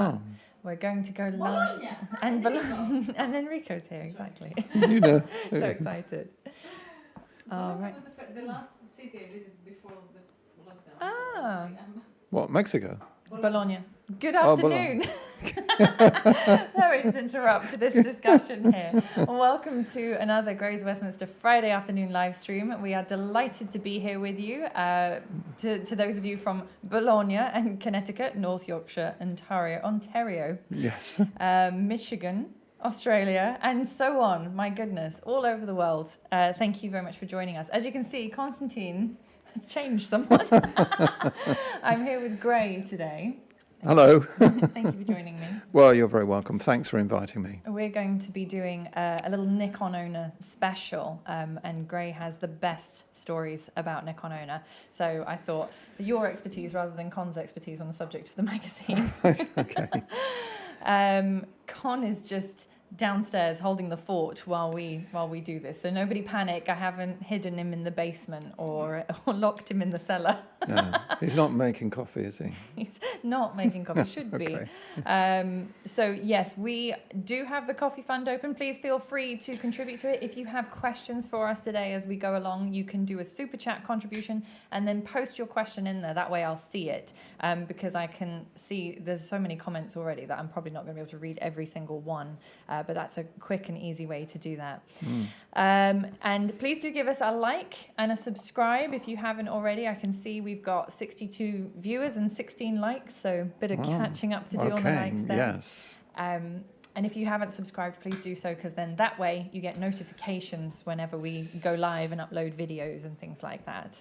Oh. We're going to go live. And Bologna. And Enrico's here, exactly. You know. So excited. All right. Was the last city I visited before the lockdown. Ah. What, Mexico? Bologna. Good Oh, afternoon. Sorry to interrupt this discussion here. Welcome to another Grays Westminster Friday afternoon live stream. We are delighted to be here with you. To those of you from Bologna and Connecticut, North Yorkshire, Ontario, Yes. Michigan, Australia, and so on. My goodness, all over the world. Thank you very much for joining us. As you can see, Constantine has changed somewhat. I'm here with Gray today. Hello. Thank you for joining me. Well, you're very welcome. Thanks for inviting me. We're going to be doing a little Nikon Owner special, and Gray has the best stories about Nikon Owner. So I thought your expertise rather than Con's expertise on the subject of the magazine. Okay. Con is just downstairs holding the fort while we do this. So nobody panic. I haven't hidden him in the basement or locked him in the cellar. No, he's not making coffee, is he? He's not making coffee, should be. Okay. So yes, we do have the coffee fund open. Please feel free to contribute to it. If you have questions for us today as we go along, you can do a super chat contribution and then post your question in there. That way I'll see it, because I can see there's so many comments already that I'm probably not going to be able to read every single one, but that's a quick and easy way to do that. And please do give us a like and a subscribe if you haven't already. I can see we've got 62 viewers and 16 likes, so a bit of catching up to do on the likes there. Yes. And if you haven't subscribed, please do so, because then that way you get notifications whenever we go live and upload videos and things like that.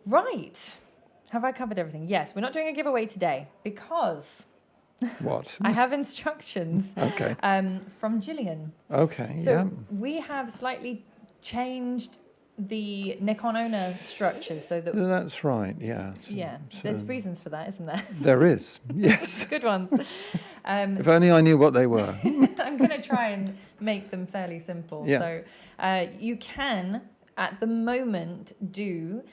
Right. Have I covered everything? Yes, we're not doing a giveaway today because What? I have instructions Okay. from Gillian. Okay. So we have slightly changed the Nikon Owner structure so that... That's right. Yeah. There's reasons for that, isn't there? There is. Yes. Good ones. If only I knew what they were. I'm going to try and make them fairly simple. Yeah. So you can, at the moment, do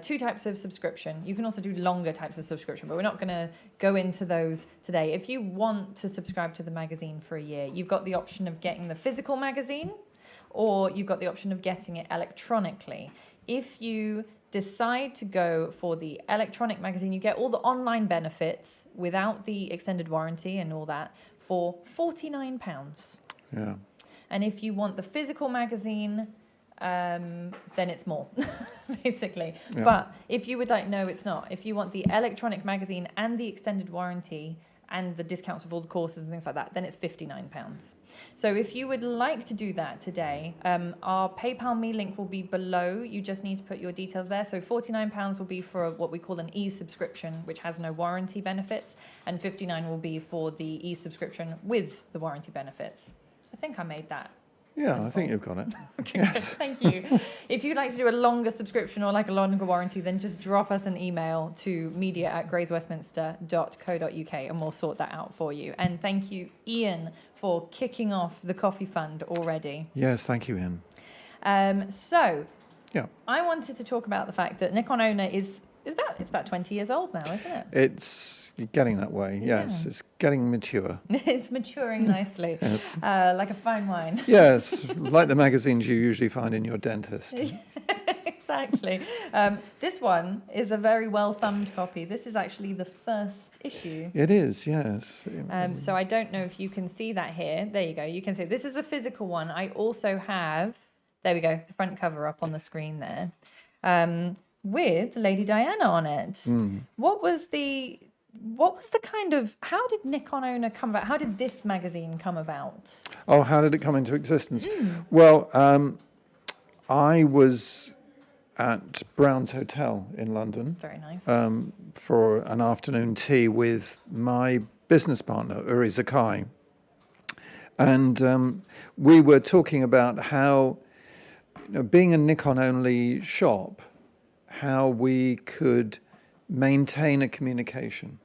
two types of subscription. You can also do longer types of subscription, but we're not going to go into those today. If you want to subscribe to the magazine for a year, you've got the option of getting the physical magazine, or you've got the option of getting it electronically. If you decide to go for the electronic magazine, you get all the online benefits without the extended warranty and all that for £49. Yeah. And if you want the physical magazine, then it's more, basically. Yeah. But if you would like, no, it's not. If you want the electronic magazine and the extended warranty and the discounts of all the courses and things like that, then it's £59. So if you would like to do that today, our PayPal me link will be below. You just need to put your details there. So £49 will be for what we call an e-subscription, which has no warranty benefits, and £59 will be for the e-subscription with the warranty benefits. I think I made that. Yeah, Simple. I think you've got it. Okay, Yes. thank you. If you'd like to do a longer subscription or like a longer warranty, then just drop us an email to media@grayswestminster.co.uk and we'll sort that out for you. And thank you, Ian, for kicking off the coffee fund already. Yes, thank you, Ian. So Yeah. I wanted to talk about the fact that Nikon Owner is about 20 years old now, isn't it? It's getting that way. Yes, it's getting mature. It's maturing nicely, Yes. like a fine wine. Yes, like the magazines you usually find in your dentist. Exactly. This one is a very well-thumbed copy. This is actually the first issue. It is, yes. So I don't know if you can see that here. There you go. You can see this is the physical one. I also have, there we go, the front cover up on the screen there, with Lady Diana on it. What was the kind of, how did Nikon Owner come about? How did this magazine come about? Oh, how did it come into existence? Well, I was at Brown's Hotel in London. Very nice. For an afternoon tea with my business partner, Uri Zakai. And we were talking about how, being a Nikon-only shop, how we could maintain a communication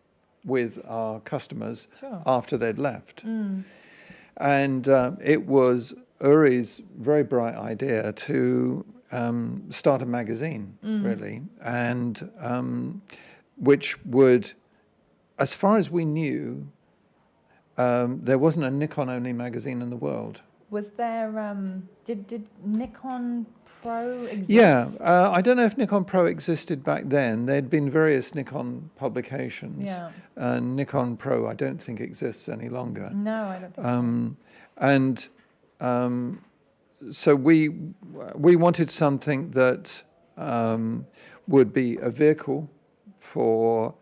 with our customers after they'd left. And it was Uri's very bright idea to start a magazine, really, and which would, as far as we knew, there wasn't a Nikon-only magazine in the world. Was there, did Nikon Pro exist? Yeah, I don't know if Nikon Pro existed back then. There'd been various Nikon publications. Yeah. Nikon Pro, I don't think exists any longer. No, I don't think And so we wanted something that would be a vehicle for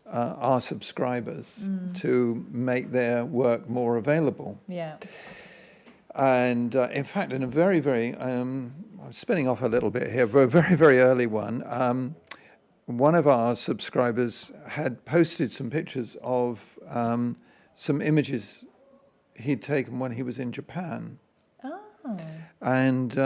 our subscribers to make their work more available. Yeah. And in fact, in a very, very, I'm spinning off a little bit here, but a very, very early one of our subscribers had posted some pictures of some images he'd taken when he was in Japan. Oh. And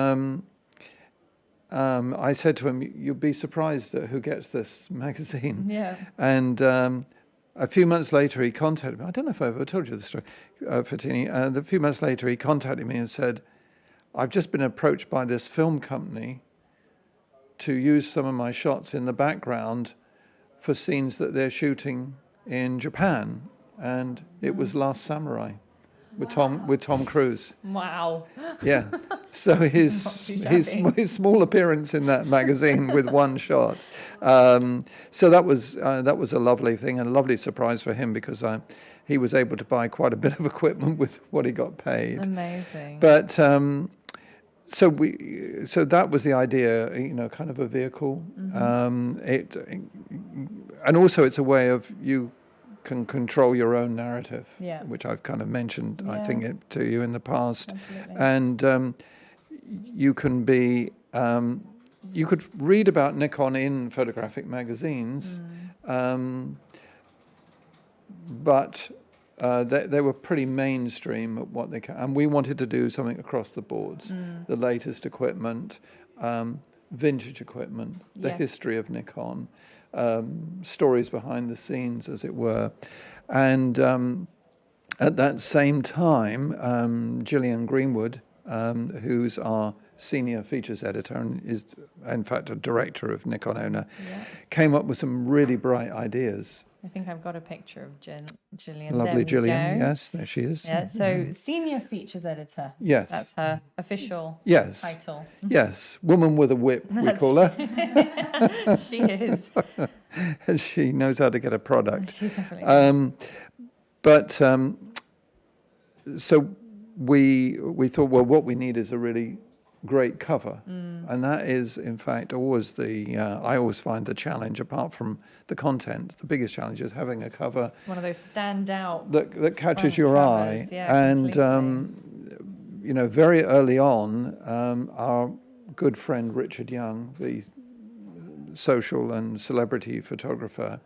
I said to him, "You'll be surprised at who gets this magazine." Yeah. And a few months later, he contacted me. I don't know if I've ever told you the story, Foteini. A few months later, he contacted me and said, "I've just been approached by this film company to use some of my shots in the background for scenes that they're shooting in Japan." And it was Last Samurai with Tom Cruise. Wow. Yeah. So his small appearance in that magazine with one shot. So that was a lovely thing and a lovely surprise for him, because he was able to buy quite a bit of equipment with what he got paid. Amazing. But so that was the idea, kind of a vehicle. And also it's a way of you can control your own narrative, Yeah. which I've kind of mentioned, I Yeah. think, to you in the past. Absolutely. And you can be, you could read about Nikon in photographic magazines, but they were pretty mainstream at what they can. And we wanted to do something across the boards, the latest equipment, vintage equipment, the Yeah. history of Nikon, stories behind the scenes, as it were. And at that same time, Gillian Greenwood, who's our senior features editor and is, in fact, a director of Nikon Owner, came up with some really bright ideas. I think I've got a picture of Gillian. Lovely There we Gillian, go. yes, there she is. Yeah, so senior features editor. Yes. That's her official Yes. title. Yes, woman with a whip, we That's- call her. She is. She knows how to get a product. She definitely So we thought, well, what we need is a really great cover, and that is, in fact, always I always find the challenge, apart from the content, the biggest challenge is having a cover one of those standout. that catches front your covers, eye. yeah, And completely. very early on, our good friend Richard Young, the social and celebrity photographer,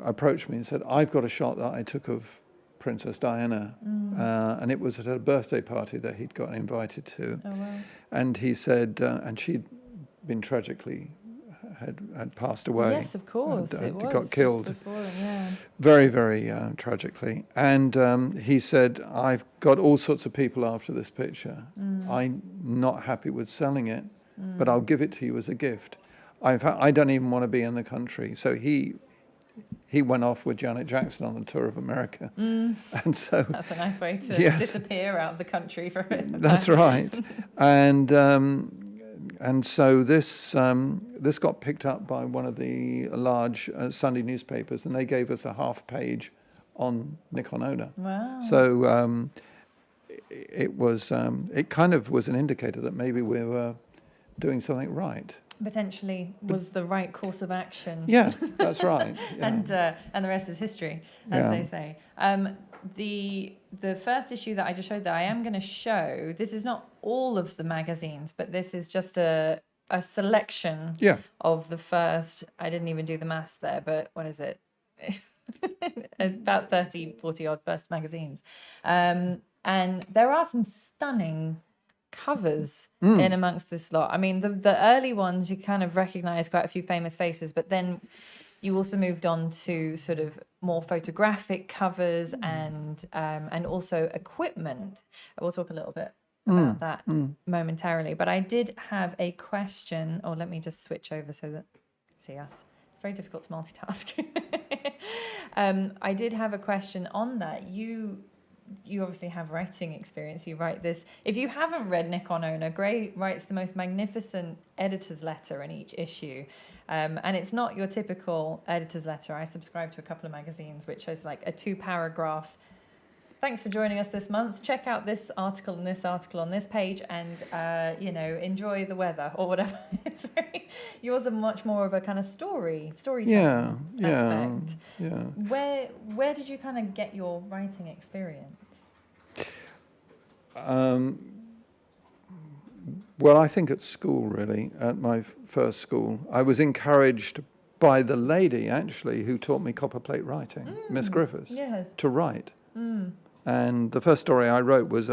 approached me and said, "I've got a shot that I took of Princess Diana," and it was at a birthday party that he'd got invited to. Oh, wow. And he said, and she'd been tragically had passed away. Yes, of course. And, It was got just killed before, yeah. very, very tragically. And he said, "I've got all sorts of people after this picture. I'm not happy with selling it, but I'll give it to you as a gift. In fact, I don't even want to be in the country." So he went off with Janet Jackson on a tour of America. And so That's a nice way to Yes. disappear out of the country for a bit. of that's time. right. And so this got picked up by one of the large Sunday newspapers, and they gave us a half page on Nikon Owner. Wow. So it kind of was an indicator that maybe we were doing something right. Potentially was the right course of action. Yeah, that's right. Yeah. And the rest is history, as Yeah. they say. The first issue that I just showed that I am going to show, this is not all of the magazines, but this is just a selection Yeah. of the first, I didn't even do the maths there, but what is it? About 30, 40 odd first magazines. And there are some stunning covers in amongst this lot. I mean, the early ones, you kind of recognize quite a few famous faces, but then you also moved on to sort of more photographic covers and also equipment. We'll talk a little bit about that momentarily. But I did have a question. Oh, let me just switch over so that you can see us. It's very difficult to multitask. I did have a question on that. You obviously have writing experience. You write this. If you haven't read Nikon Owner, Gray writes the most magnificent editor's letter in each issue. And it's not your typical editor's letter. I subscribe to a couple of magazines, which is like a 2-paragraph. Thanks for joining us this month. Check out this article and this article on this page, and enjoy the weather or whatever. Yours are much more of a kind of storytelling aspect. Yeah. Where did you kind of get your writing experience? Well, I think at school, really, at my first school, I was encouraged by the lady actually who taught me copperplate writing, Miss Griffiths, to write. And the first story I wrote was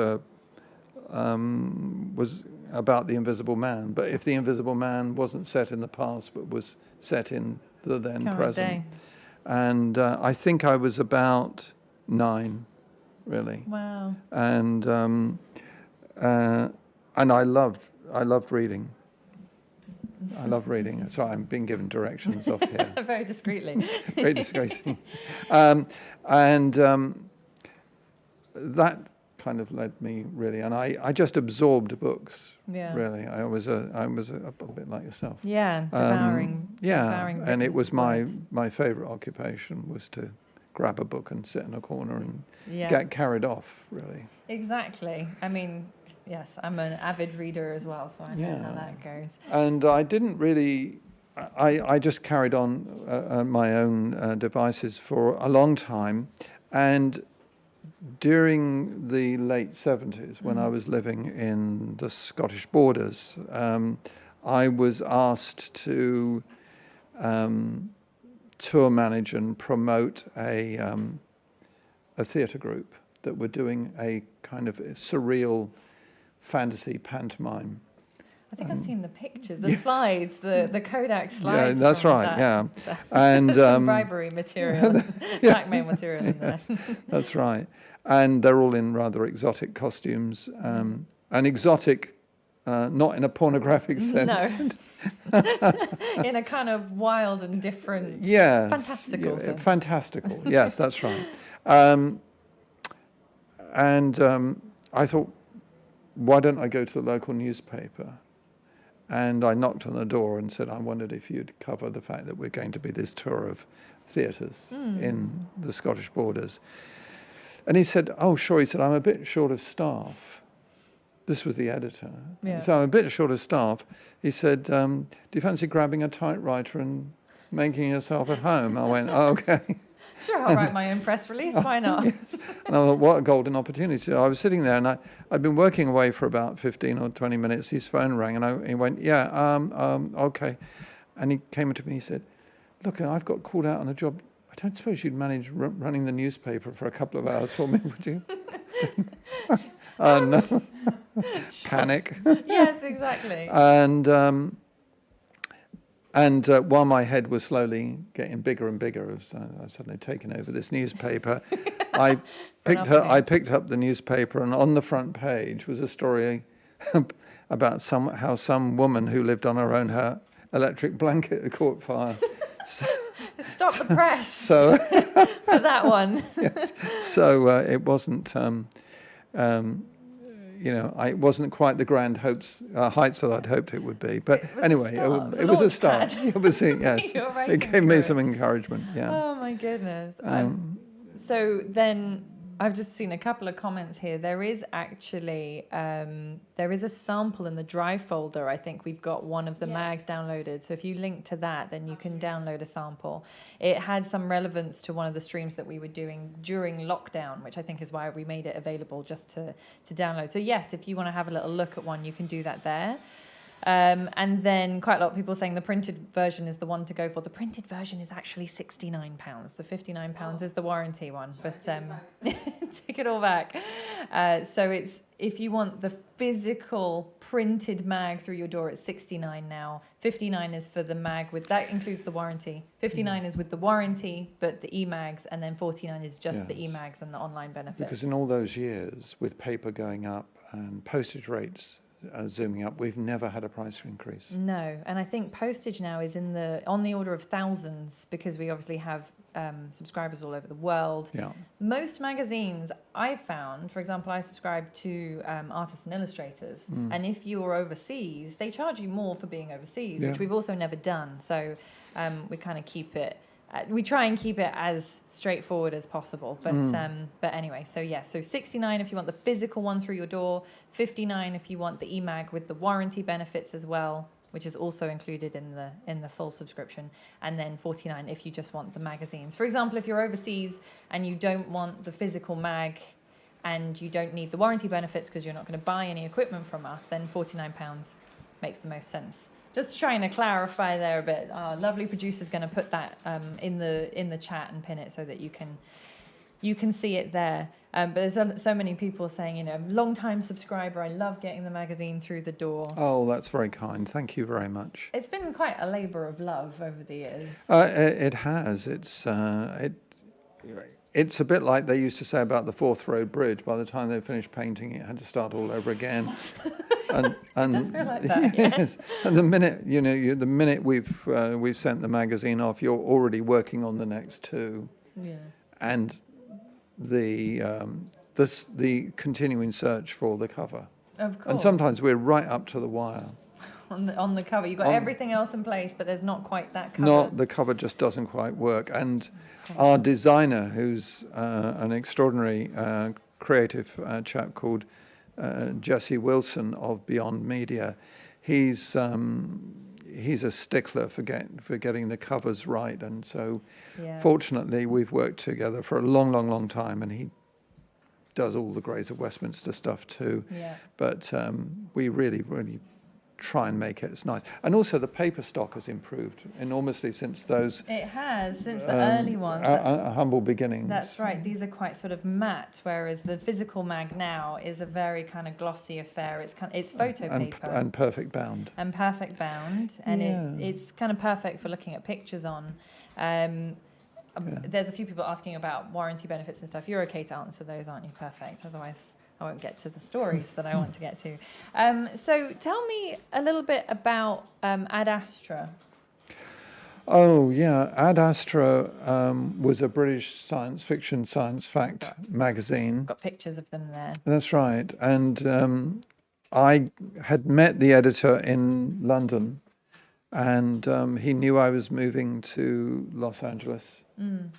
about the Invisible Man. But if the Invisible Man wasn't set in the past, but was set in the then Current present, day. and I think I was about 9, really. Wow. And I loved reading. I love reading. Sorry, I'm being given directions off here. Very discreetly. Very disgraceful. That kind of led me really, and I just absorbed books. Yeah. Really, I was a bit like yourself. Yeah, devouring. And it written was words. my favourite occupation was to grab a book and sit in a corner and Yeah. get carried off. Really. Exactly. I mean, yes, I'm an avid reader as well, so I know how that goes. And I didn't really. I just carried on my own devices for a long time, and during the late 70s, when I was living in the Scottish borders, I was asked to tour manage and promote a theatre group that were doing a kind of surreal fantasy pantomime. I think I've seen the pictures, the slides, the Kodak slides. Yeah, that's from right. that. Yeah, and some bribery material, blackmail material in there. That's right. And they're all in rather exotic costumes, and exotic, not in a pornographic sense. No. In a kind of wild and different, fantastical sense. Fantastical. Yes, that's right. I thought, why don't I go to the local newspaper? And I knocked on the door and said, I wondered if you'd cover the fact that we're going to be this tour of theatres in the Scottish borders. And he said, oh, sure. He said, I'm a bit short of staff. This was the editor. Yeah. So I'm a bit short of staff. He said, do you fancy grabbing a typewriter and making yourself at home? I went, oh, okay. Sure, I'll write my own press release. Why not? Yes. And I thought, what a golden opportunity. So I was sitting there, and I'd been working away for about 15 or 20 minutes. His phone rang, and he went, okay. And he came to me, he said, look, I've got called out on a job. I don't suppose you'd manage running the newspaper for a couple of hours for me, would you? No. Panic. Yes, exactly. And while my head was slowly getting bigger and bigger, as I was suddenly taking over this newspaper, I picked up the newspaper, and on the front page was a story about how some woman who lived on her own electric blanket had caught fire. Stop the press So for that one. yes. So it wasn't. It wasn't quite the grand heights that I'd hoped it would be. But anyway, it was a start. It was, yes. It gave me some encouragement. Yeah. Oh my goodness. So then I've just seen a couple of comments here. There is actually there is a sample in the drive folder. I think we've got one of the mags downloaded. So if you link to that, then you can download a sample. It had some relevance to one of the streams that we were doing during lockdown, which I think is why we made it available just to download. So yes, if you want to have a little look at one, you can do that there. And then quite a lot of people saying the printed version is the one to go for. The printed version is actually £69. The £59 is the warranty one, but take it all back. So it's, if you want the physical printed mag through your door, it's £69 now. £59 is for the mag that includes the warranty. £59 is with the warranty, but the e-mags, and then £49 is just the e-mags and the online benefits. Because in all those years, with paper going up and postage rates zooming up, we've never had a price increase. No, and I think postage now is on the order of thousands, because we obviously have subscribers all over the world. Yeah. Most magazines I've found, for example, I subscribe to Artists and Illustrators, and if you're overseas, they charge you more for being overseas, which we've also never done. So we kind of keep it. We try and keep it as straightforward as possible, but anyway. So so 69 if you want the physical one through your door, 59 if you want the eMag with the warranty benefits as well, which is also included in the full subscription, and then 49 if you just want the magazines. For example, if you're overseas and you don't want the physical mag and you don't need the warranty benefits because you're not going to buy any equipment from us, then £49 makes the most sense. Just trying to clarify there a bit. Our lovely producer's going to put that in the chat and pin it so that you can see it there. But there's so many people saying, long-time subscriber, I love getting the magazine through the door. Oh, that's very kind. Thank you very much. It's been quite a labour of love over the years. It has. It's a bit like they used to say about the Forth Road Bridge. By the time they finished painting it, had to start all over again. And It does feel like that, yes, and the minute we've sent the magazine off, you're already working on the next two. Yeah. And the continuing search for the cover. Of course. And sometimes we're right up to the wire. On the cover, you've got everything else in place, but there's not quite that cover. The cover just doesn't quite work. And our designer, who's an extraordinary creative chap called Jesse Wilson of Beyond Media, he's a stickler for getting the covers right, and so fortunately we've worked together for a long time, and he does all the Greys of Westminster stuff too. Yeah. But we really try and make it as nice, and also the paper stock has improved enormously since those. It has, since the early ones. Humble beginnings. That's right. These are quite sort of matte, whereas the physical mag now is a very kind of glossy affair. It's photo paper and perfect bound. And perfect bound, and it's kind of perfect for looking at pictures on. There's a few people asking about warranty benefits and stuff. You're okay to answer those, aren't you? Perfect. Otherwise, I won't get to the stories that I want to get to. So tell me a little bit about Ad Astra. Oh, yeah. Ad Astra was a British science fact magazine. Got pictures of them there. That's right. And I had met the editor in London, and he knew I was moving to Los Angeles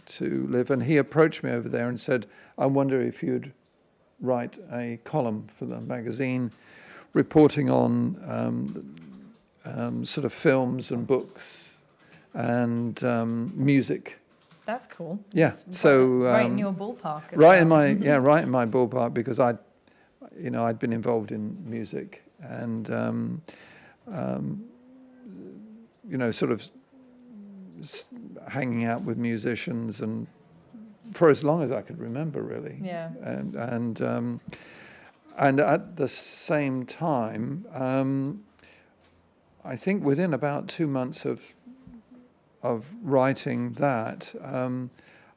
to live. And he approached me over there and said, I wonder if you'd write a column for the magazine reporting on sort of films and books and music. That's cool. Yeah. So right in your ballpark. Right in my ballpark, because I'd been involved in music and sort of hanging out with musicians and for as long as I could remember, really. Yeah. And at the same time, I think within about 2 months of writing that,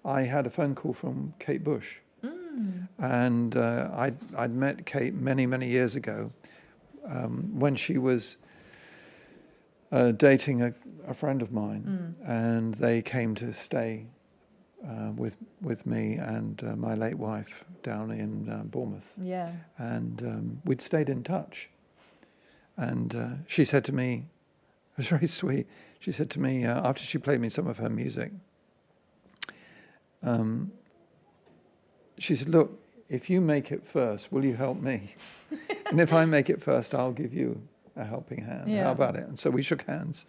I had a phone call from Kate Bush, and I'd met Kate many years ago when she was dating a friend of mine, and they came to stay with me and my late wife down in Bournemouth. Yeah. And we'd stayed in touch. And she said to me, it was very sweet, she said to me, after she played me some of her music, she said, look, if you make it first, will you help me? And if I make it first, I'll give you a helping hand. Yeah. How about it? And so we shook hands.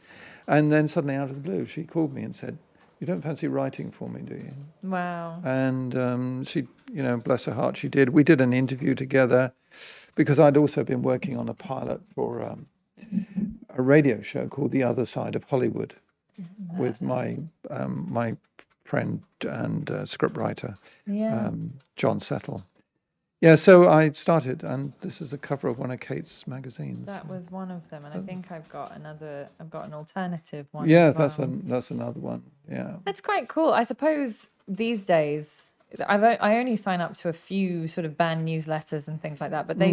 And then suddenly out of the blue, she called me and said, you don't fancy writing for me, do you? Wow. And she, bless her heart, she did. We did an interview together because I'd also been working on a pilot for a radio show called The Other Side of Hollywood with my my friend and scriptwriter, John Settle. Yeah, so I started, and this is a cover of one of Kate's magazines. That was one of them, and I think I've got an alternative one. Yeah, as well. that's another one. Yeah, That's quite cool. I suppose these days I only sign up to a few sort of band newsletters and things like that, but they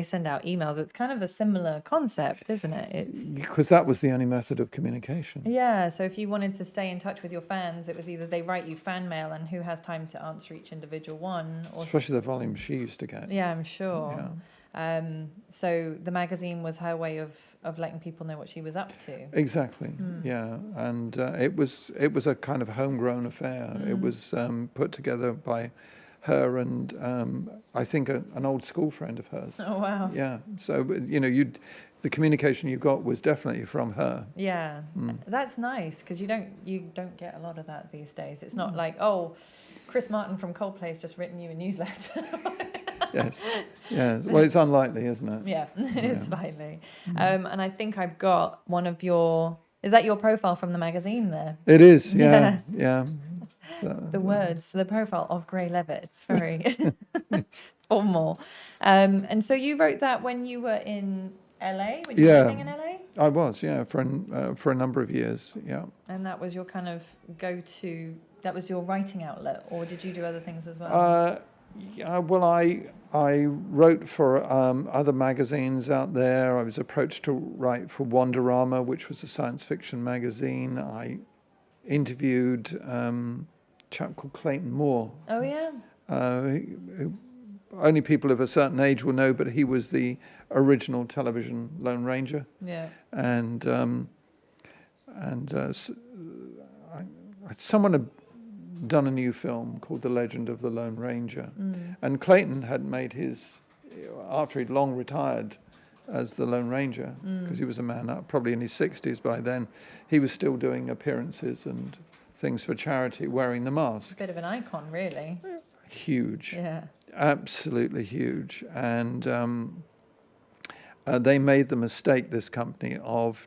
send out emails. It's kind of a similar concept, isn't it? It's Because that was the only method of communication. yeah. So if you wanted to stay in touch with your fans, it was either they write you fan mail, and who has time to answer each individual one, or Especially the volume she used to get. yeah, I'm sure. Yeah. So the magazine was her way of letting people know what she was up to. Exactly. Yeah, and it was a kind of homegrown affair. It was put together by her and I think an old school friend of hers. Oh wow. Yeah. So the communication you got was definitely from her. Yeah, that's nice because you don't get a lot of that these days. It's not like, oh, Chris Martin from Coldplay has just written you a newsletter. Yes. Yes. Well, it's unlikely, isn't it? Yeah, slightly. And I think I've got one of your. Is that your profile from the magazine there? It is. Yeah. Yeah. The words, the profile of Gray Levett. It's very formal. And so you wrote that when you were in LA? Were you living in LA? I was, yeah, for a number of years, yeah. And that was your kind of go-to, that was your writing outlet, or did you do other things as well? Yeah, well, I wrote for other magazines out there. I was approached to write for Wonderama, which was a science fiction magazine. I interviewed a chap called Clayton Moore. Oh, yeah? Who only people of a certain age will know, but he was the original television Lone Ranger. Yeah. And someone had done a new film called The Legend of the Lone Ranger. And Clayton had made his, after he'd long retired as the Lone Ranger, because he was a man up, probably in his 60s by then, he was still doing appearances and things for charity, wearing the mask. A bit of an icon, really. Huge. Yeah. Absolutely huge. And they made the mistake, this company, of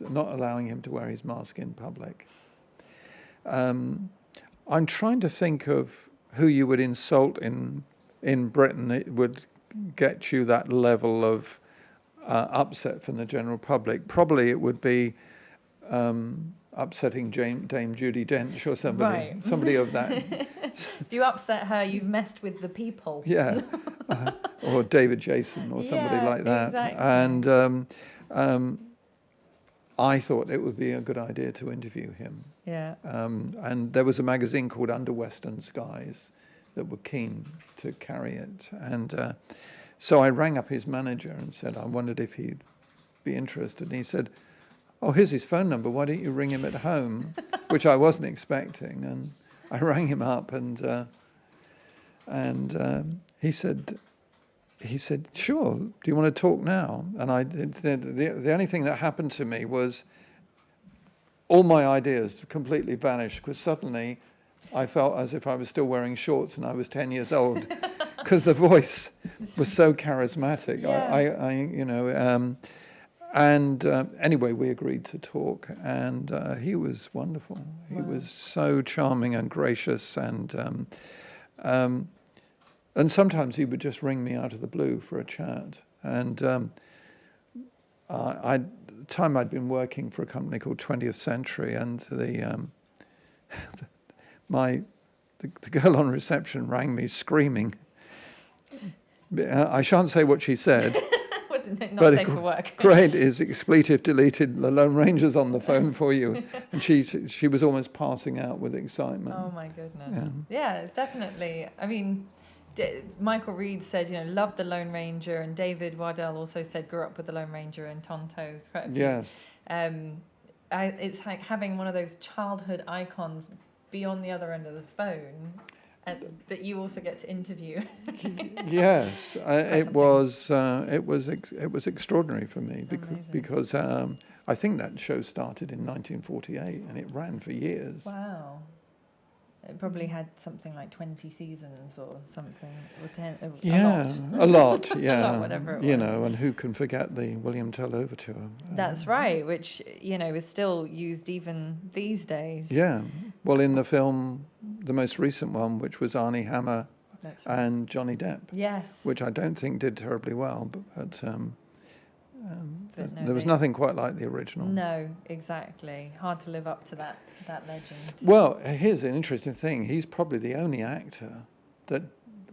not allowing him to wear his mask in public. I'm trying to think of who you would insult in Britain that would get you that level of upset from the general public. Probably it would be upsetting Dame Judi Dench or somebody of that. If you upset her, you've messed with the people. Yeah, or David Jason or somebody like that. Exactly. And I thought it would be a good idea to interview him. Yeah. And there was a magazine called Under Western Skies that were keen to carry it. And so I rang up his manager and said, I wondered if he'd be interested. And he said, oh, here's his phone number. Why don't you ring him at home? Which I wasn't expecting. And I rang him up and he said, sure, do you want to talk now? And I did. The only thing that happened to me was all my ideas completely vanished, because suddenly I felt as if I was still wearing shorts and I was 10 years old, because the voice was so charismatic. Yeah. Anyway, we agreed to talk, and he was wonderful. He was so charming and gracious, and sometimes he would just ring me out of the blue for a chat. And at the time I'd been working for a company called 20th Century, and the girl on reception rang me screaming. I shan't say what she said. Not safe for work. Great is expletive deleted. The Lone Ranger's on the phone for you, and she was almost passing out with excitement. Oh my goodness. Yeah, it's definitely. I mean, Michael Reed said, loved the Lone Ranger, and David Waddell also said grew up with the Lone Ranger and Tonto's. Quite a few. Yes. It's like having one of those childhood icons be on the other end of the phone. That you also get to interview. Yes, it was extraordinary for me because I think that show started in 1948 and it ran for years. Wow. It probably had something like 20 seasons or something, or 10. A lot. Yeah, a lot, whatever it was. And who can forget the William Tell Overture? That's right, which is still used even these days. Yeah. Well, in the film, the most recent one, which was Arnie Hammer and Johnny Depp. Yes. Which I don't think did terribly well, but But no, There was nothing quite like the original. No, exactly. Hard to live up to that legend. Well, here's an interesting thing. He's probably the only actor that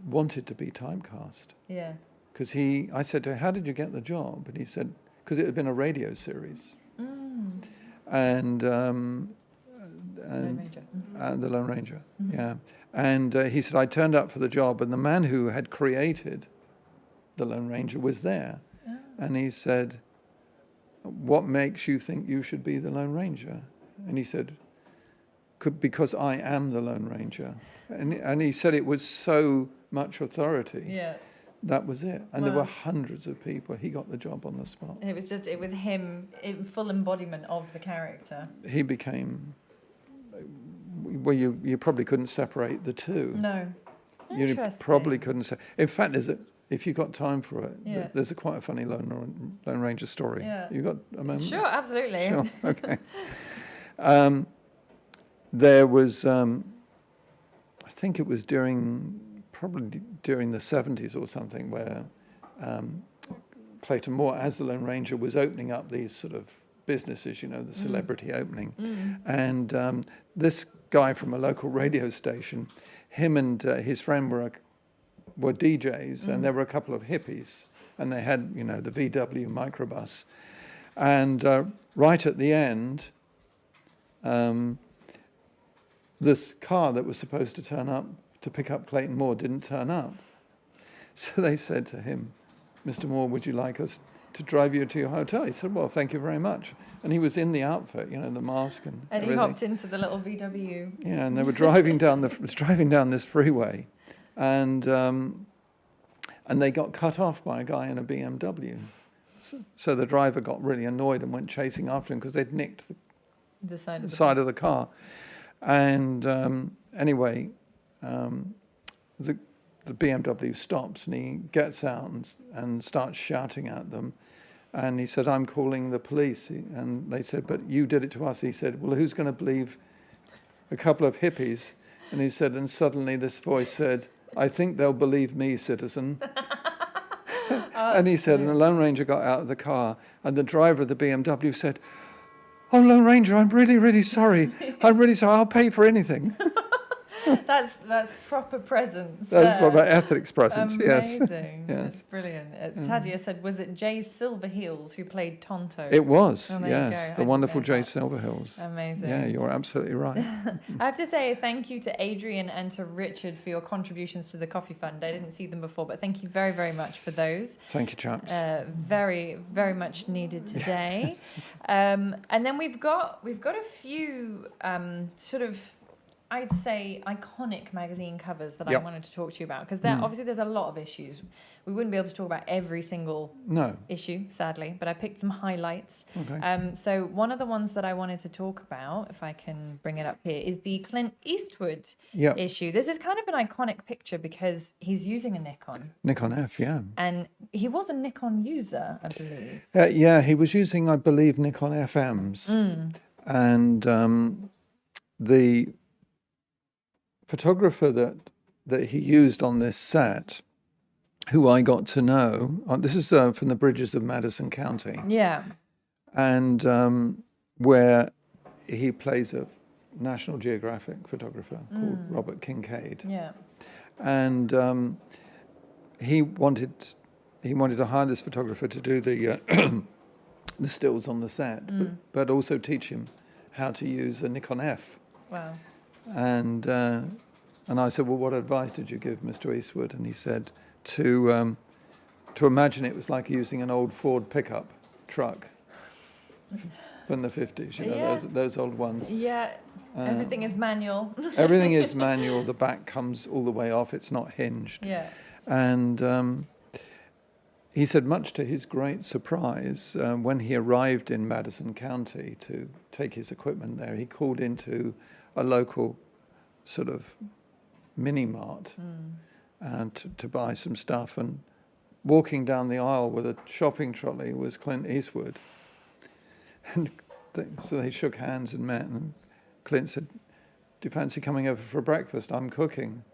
wanted to be typecast. Yeah. Because I said to him, how did you get the job? And he said, because it had been a radio series. And Lone Ranger. The Lone Ranger, yeah. And he said, I turned up for the job, and the man who had created the Lone Ranger was there. And he said, what makes you think you should be the Lone Ranger? And he said, because I am the Lone Ranger. And he said it was so much authority. Yeah. That was it. And there were hundreds of people. He got the job on the spot. It was him in full embodiment of the character. He became, well, you probably couldn't separate the two. No. You probably couldn't. In fact, if you got time for it, there's quite a funny Lone Ranger story. Yeah. You got a moment? Sure, absolutely. Sure, okay. There was, I think it was probably during the 70s or something, where Clayton Moore, as the Lone Ranger, was opening up these sort of businesses, the celebrity opening. And this guy from a local radio station, him and his friend were DJs, and there were a couple of hippies, and they had, the VW microbus. And right at the end, this car that was supposed to turn up to pick up Clayton Moore didn't turn up. So they said to him, Mr. Moore, would you like us to drive you to your hotel? He said, well, thank you very much. And he was in the outfit, the mask and everything. He hopped into the little VW. Yeah, and they were driving down this freeway, and they got cut off by a guy in a BMW. So the driver got really annoyed and went chasing after him because they'd nicked the side of the car. And anyway, the BMW stops, and he gets out and starts shouting at them. And he said, I'm calling the police. And they said, but you did it to us. He said, well, who's going to believe a couple of hippies? And he said, and suddenly this voice said, I think they'll believe me, citizen. And he said, and the Lone Ranger got out of the car, and the driver of the BMW said, oh, Lone Ranger, I'm really, really sorry. I'm really sorry. I'll pay for anything. That's proper presence. That's proper ethics presence, Amazing. Yes. That's brilliant. Tadia said, was it Jay Silverheels who played Tonto? It was, oh, yes. The wonderful Jay Silverheels. Amazing. Yeah, you're absolutely right. I have to say thank you to Adrian and to Richard for your contributions to the Coffee Fund. I didn't see them before, but thank you very, very much for those. Thank you, chaps. Very, very much needed today. And then we've got a few sort of, I'd say, iconic magazine covers that I wanted to talk to you about, because obviously there's a lot of issues. We wouldn't be able to talk about every single issue, sadly, but I picked some highlights. Okay. So one of the ones that I wanted to talk about, if I can bring it up here, is the Clint Eastwood issue. This is kind of an iconic picture because he's using a Nikon. Nikon F, yeah. And he was a Nikon user, I believe. Yeah, he was using, I believe, Nikon FMs. And the photographer that he used on this set, who I got to know, this is from the Bridges of Madison County. Yeah. And where he plays a National Geographic photographer called Robert Kincaid. Yeah. And he wanted to hire this photographer to do the the stills on the set, but also teach him how to use a Nikon F. Wow. And I said, well, what advice did you give Mr. Eastwood? And he said to imagine it was like using an old Ford pickup truck from the 50s, those old ones. Yeah, everything is manual. Everything is manual. The back comes all the way off. It's not hinged. Yeah. And he said, much to his great surprise, when he arrived in Madison County to take his equipment there, he called into a local sort of mini-mart to buy some stuff. And walking down the aisle with a shopping trolley was Clint Eastwood. And so they shook hands and met. And Clint said, do you fancy coming over for breakfast? I'm cooking.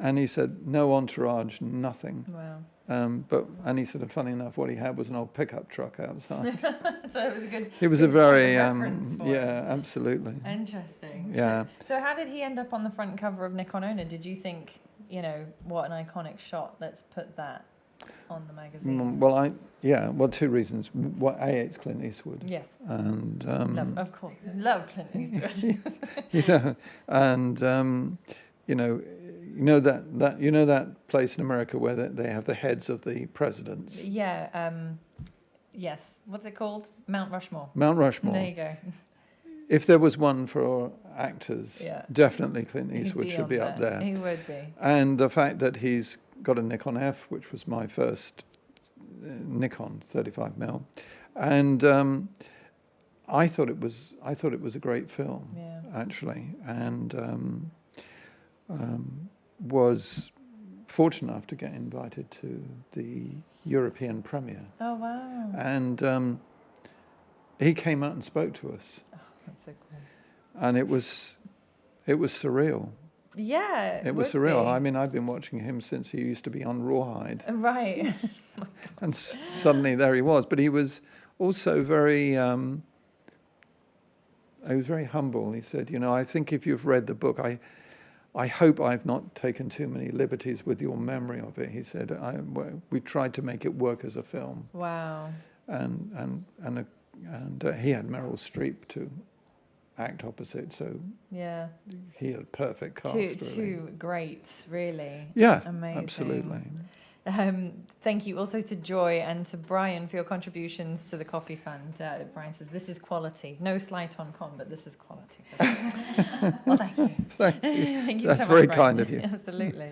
And he said, no entourage, nothing. Wow. And he said, funny enough, what he had was an old pickup truck outside. So it was a good. It was good a very, point of reference for yeah, absolutely. Interesting. Yeah. So how did he end up on the front cover of Nikon Owner? Did you think, what an iconic shot? Let's put that on the magazine. Well, two reasons. It's Clint Eastwood. Yes. And Of course, love Clint Eastwood. That place in America where they have the heads of the presidents. Yeah. Yes. What's it called? Mount Rushmore. Mount Rushmore. There you go. If there was one for actors, Yeah. definitely Clint Eastwood should be up there. He would be. And the fact that he's got a Nikon F, which was my first Nikon 35mm, and I thought it was a great film, actually, and was fortunate enough to get invited to the European premiere. Oh wow! And he came out and spoke to us. Oh, that's so cool. And it was surreal. Yeah, it was surreal. I mean, I've been watching him since he used to be on Rawhide. Right. And suddenly there he was. But he was also very humble. He said, I think if you've read the book, I hope I've not taken too many liberties with your memory of it. He said, we tried to make it work as a film. Wow. And he had Meryl Streep to act opposite, so yeah, he had a perfect cast. Two greats, really. Yeah, amazing. Absolutely. Thank you also to Joy and to Brian for your contributions to the Coffee Fund. Brian says, this is quality. No slight on Con, but this is quality. Well, thank you. Thank you. Thank you That's so very much, kind of you. Absolutely.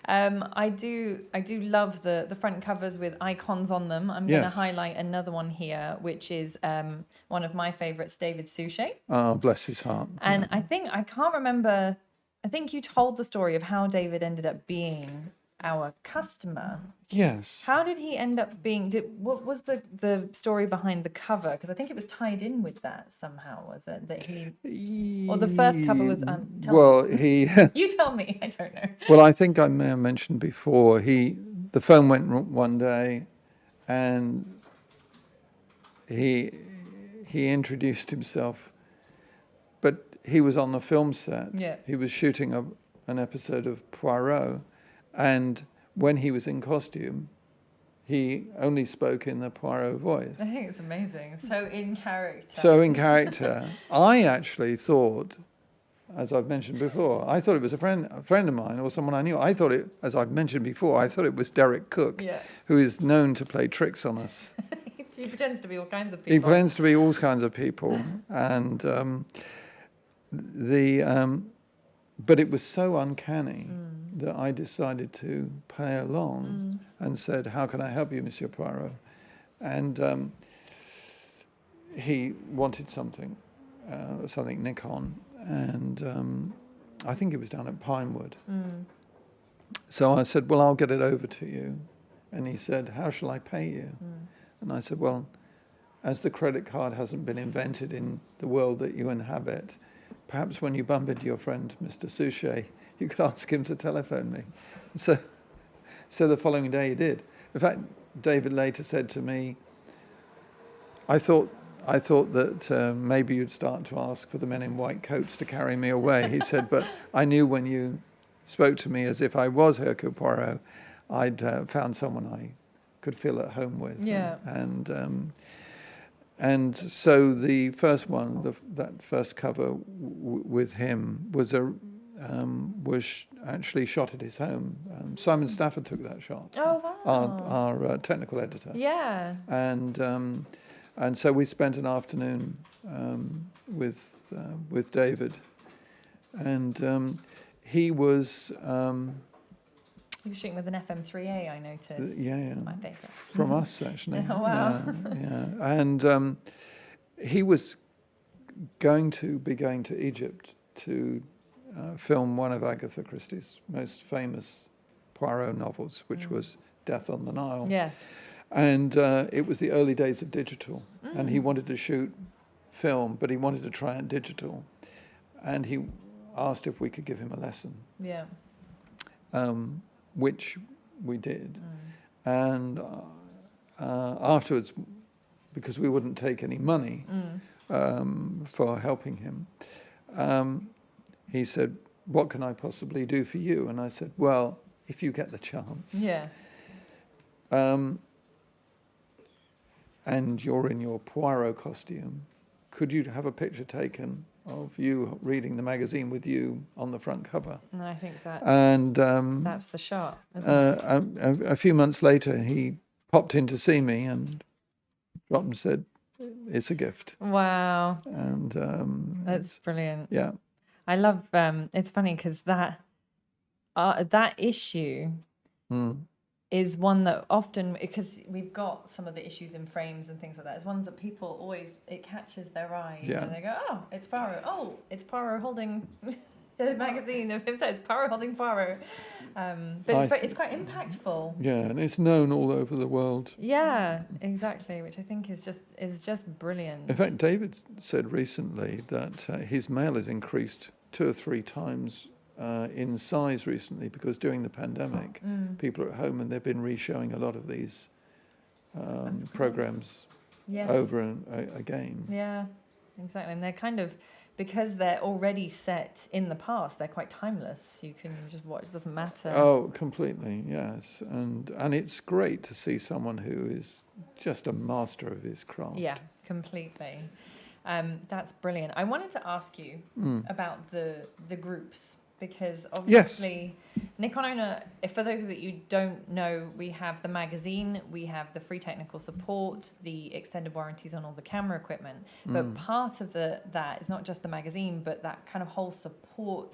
I do love the front covers with icons on them. I'm going to highlight another one here, which is one of my favourites, David Sushay. Oh, bless his heart. And I can't remember, I think you told the story of how David ended up being our customer. Yes. How did he end up being? What was the story behind the cover? Because I think it was tied in with that somehow. Was it that he, or the first cover was? He. You tell me. I don't know. Well, I think I may have mentioned before. The phone went one day, and he introduced himself, but he was on the film set. Yeah. He was shooting an episode of Poirot. And when he was in costume, he only spoke in the Poirot voice. I think it's amazing. So in character. I actually thought, as I've mentioned before, I thought it was a friend of mine or someone I knew. I thought it, as I've mentioned before, I thought it was Derek Cook, who is known to play tricks on us. He pretends to be all kinds of people. He pretends to be all kinds of people. And but it was so uncanny that I decided to play along and said, how can I help you, Monsieur Poirot? And he wanted something Nikon, and I think it was down at Pinewood. So I said, well, I'll get it over to you. And he said, how shall I pay you? And I said, well, as the credit card hasn't been invented in the world that you inhabit, perhaps when you bump into your friend, Mr. Sushay, you could ask him to telephone me. So the following day he did. In fact, David later said to me, I thought that maybe you'd start to ask for the men in white coats to carry me away. He said, but I knew when you spoke to me as if I was Hercule Poirot, I'd found someone I could feel at home with. Yeah. And so the first one, that first cover with him was actually shot at his home. Simon Stafford took that shot. Oh wow! Our technical editor. Yeah. And so we spent an afternoon with David, and he was. He was shooting with an FM3A, I noticed. Yeah. My favourite. From us, actually. Oh, wow. Yeah. And he was going to Egypt to film one of Agatha Christie's most famous Poirot novels, which was Death on the Nile. Yes. And it was the early days of digital. And he wanted to shoot film, but he wanted to try it digital. And he asked if we could give him a lesson. Yeah. which we did. And afterwards, because we wouldn't take any money for helping him, he said, "What can I possibly do for you?" And I said, "Well, if you get the chance, and you're in your Poirot costume, could you have a picture taken of you reading the magazine with you on the front cover?" And I think that And that's the shot. Isn't it? a few months later, he popped in to see me and dropped and said, "It's a gift." Wow, And that's brilliant. yeah. I love. It's funny because that issue is one that often, because we've got some of the issues in frames and things like that, it's ones that people always, it catches their eye, and they go, "Oh, it's Poirot. Oh, it's Poirot holding the magazine of himself. It's Poirot holding Poirot." But it's quite impactful. Yeah, and it's known all over the world. Yeah, exactly, which I think is just brilliant. In fact, David said recently that his mail has increased 2 or 3 times in size recently, because during the pandemic, people are at home and they've been re-showing a lot of these programs over and again. Yeah, exactly. And they're kind of, because they're already set in the past, they're quite timeless. You can just watch, it doesn't matter. Oh, completely, yes. And it's great to see someone who is just a master of his craft. Yeah, completely. That's brilliant. I wanted to ask you about the groups, because obviously Nikon Owner, for those of you who don't know, we have the magazine, we have the free technical support, the extended warranties on all the camera equipment. But part of that is not just the magazine, but that kind of whole support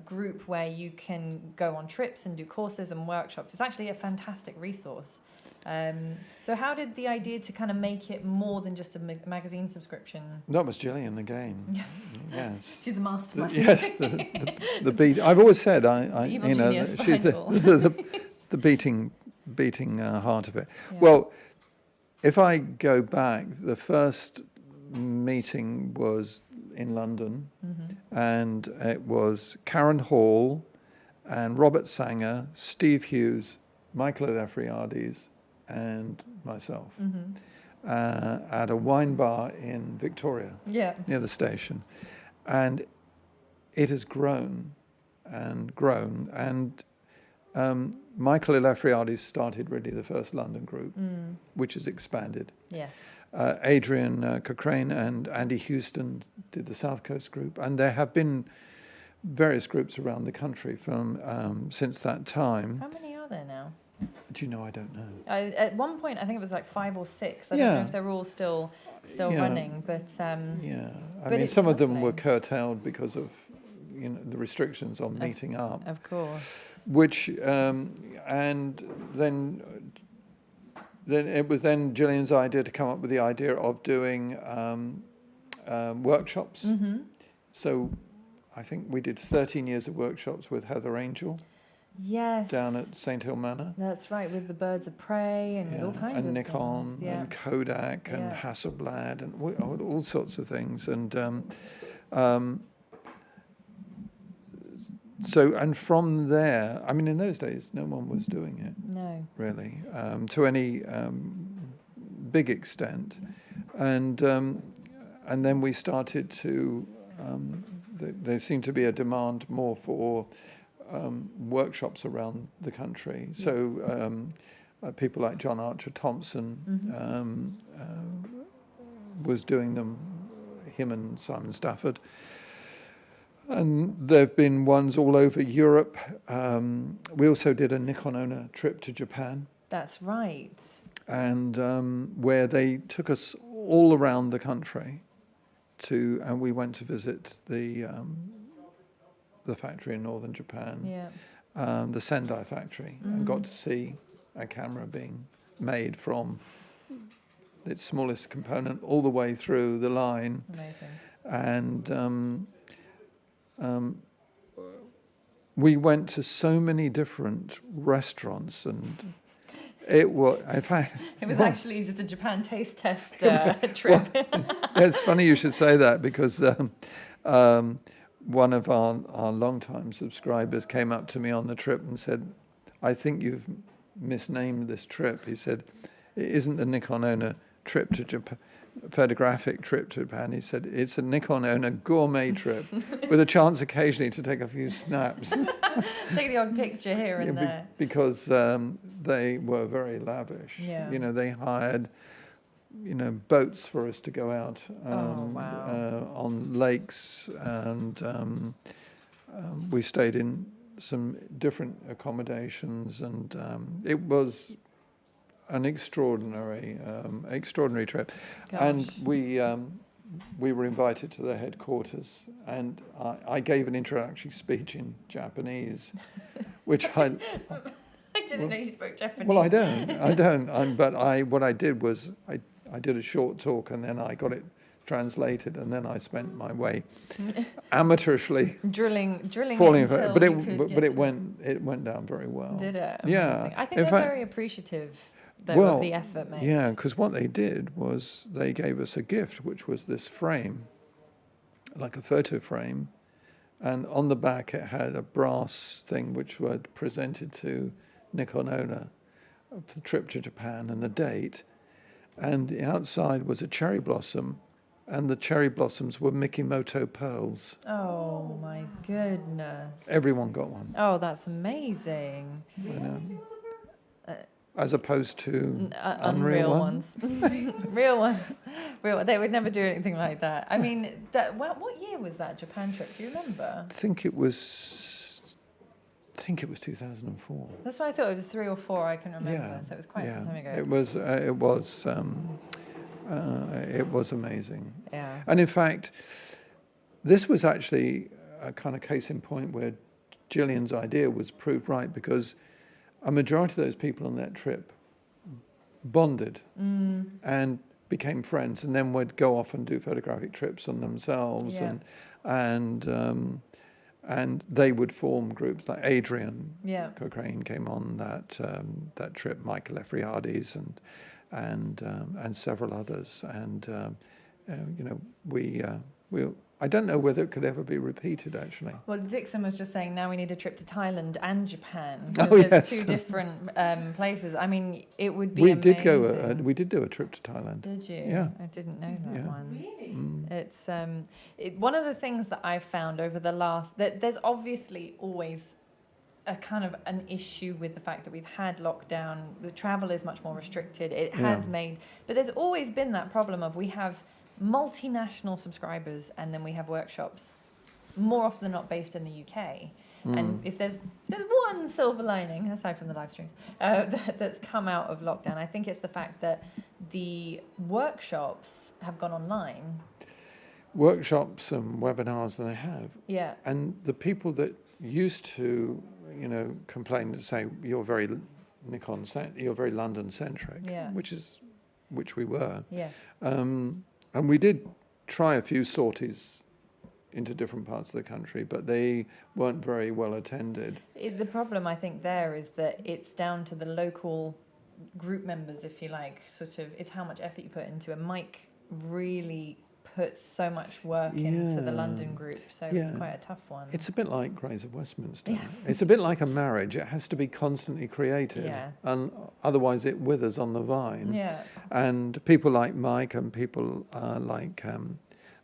group where you can go on trips and do courses and workshops. It's actually a fantastic resource. So how did the idea to kind of make it more than just a magazine subscription? That was Gillian again. Yes. She's the mastermind. Yes, the beat. I've always said evil genius she's behind it all. the beating heart of it. Yeah. Well, if I go back, the first meeting was in London, and it was Karen Hall and Robert Sanger, Steve Hughes, Michael Elefriades, and myself at a wine bar in Victoria, near the station. And it has grown and grown. And Michael Elefriades started really the first London group, which has expanded. Yes. Adrian Cochrane and Andy Houston did the South Coast group. And there have been various groups around the country from since that time. How many are there now? Do you know? I don't know. At one point, I think it was like 5 or 6. I don't know if they're all still running, but I mean, some of them were curtailed because of the restrictions on meeting up. Of course. Which and then it was Gillian's idea to come up with the idea of doing workshops. So I think we did 13 years of workshops with Heather Angel. Yes. Down at St Hill Manor. That's right, with the birds of prey and with all kinds of Nikon things. And Kodak and Hasselblad and all sorts of things. And so, and from there, I mean, in those days, no one was doing it. No. Really, to any big extent. And then we started to, there seemed to be a demand more for workshops around the country. So people like John Archer Thompson was doing them, him and Simon Stafford. And there have been ones all over Europe. We also did a Nikon Owner trip to Japan. That's right. And where they took us all around the country and we went to visit the factory in northern Japan, the Sendai factory, and got to see a camera being made from its smallest component all the way through the line. Amazing. And we went to so many different restaurants, and it was, in fact, it was actually just a Japan taste test trip. It's funny you should say that, because one of our long-time subscribers came up to me on the trip and said, "I think you've misnamed this trip." He said, "It isn't the Nikon Owner trip to Japan, photographic trip to Japan." He said, "It's a Nikon Owner gourmet trip with a chance occasionally to take a few snaps." Take the odd picture here and there. Because they were very lavish. Yeah. You know, they hired, boats for us to go out on lakes, and we stayed in some different accommodations, and it was an extraordinary trip. Gosh. And we were invited to the headquarters, and I gave an introductory speech in Japanese, which I didn't know you spoke Japanese. well, I don't. But what I did was I did a short talk, and then I got it translated, and then I spent my way amateurishly drilling falling it for until it. you It could went down very well. Did it? Yeah. Amazing. I think In they're fact- very appreciative though, of the effort made. Yeah, because what they did was they gave us a gift, which was this frame, like a photo frame, and on the back it had a brass thing which were presented to Nikon Owner for the trip to Japan and the date, and the outside was a cherry blossom, and the cherry blossoms were Mikimoto pearls. Oh my goodness. Everyone got one, Oh, that's amazing. you know, as opposed to Unreal one. ones. Real ones. They would never do anything like that. I mean, what year was that Japan trip? Do you remember? I think it was 2004. That's why I thought it was 3 or 4. I can remember. Yeah, So it was quite yeah. some time ago. It was amazing. Yeah. And in fact, this was actually a kind of case in point where Gillian's idea was proved right, because a majority of those people on that trip bonded and became friends, and then would go off and do photographic trips on themselves, Yeah. and they would form groups like Adrian Yeah. Cochrane came on that trip, Michael Efriades and several others, and we I don't know whether it could ever be repeated, actually. Well, Dixon was just saying now we need a trip to Thailand and Japan. Oh, There's yes. 2 different places. I mean, it would be We amazing. did go. We did do a trip to Thailand. Did you? Yeah. I didn't know that Yeah. one. Really? It's one of the things that I've found over the last. There's obviously always a kind of an issue with the fact that we've had lockdown. The travel is much more restricted. It has made, but there's always been that problem of we have multinational subscribers, and then we have workshops more often than not based in the UK. And if there's one silver lining aside from the live streams that's come out of lockdown, I think it's the fact that the workshops have gone online. Workshops and webinars that they have, Yeah. and the people that used to, complain to say you're very you're very London centric, Yeah. which we were. Yes. And we did try a few sorties into different parts of the country, but they weren't very well attended. The problem I think there is that it's down to the local group members, if you like, sort of, it's how much effort you put into it. Mike really puts so much work into the Yeah. London group, so Yeah. it's quite a tough one. It's a bit like Grays of Westminster. Yeah. It's a bit like a marriage. It has to be constantly created, Yeah. and otherwise it withers on the vine. Yeah. And people like Mike and people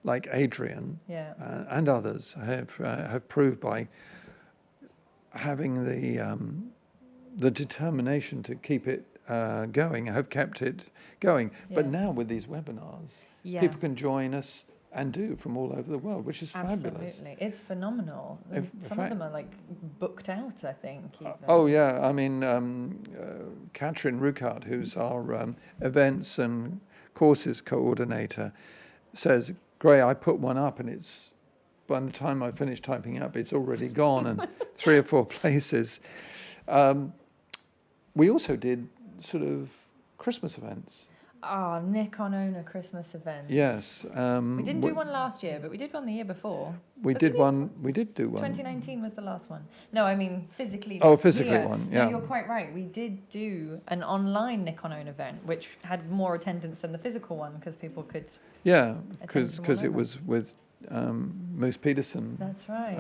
like Adrian Yeah. and others have proved by having the determination to keep it going, have kept it going. But Yeah. now with these webinars, Yeah. people can join us and do from all over the world, which is fabulous. Absolutely. It's phenomenal. In Some fact- of them are like booked out, I think. Even. Oh yeah, I mean, Katrin Ruckart, who's our events and courses coordinator, says, "Gray, I put one up, and it's by the time I finish typing up, it's already gone, and 3 or 4 places." We also did sort of Christmas events. Oh, Nikon Owner Christmas event. Yes. We didn't do one last year, but we did one the year before. We Was did it? one. We did do one. 2019 was the last one. No, I mean physically. Oh, physically here. one, No, yeah. you're quite right. We did do an online Nikon Own event, which had more attendance than the physical one because people could. Yeah, Attend from because all it over. was with Moose Peterson. That's right.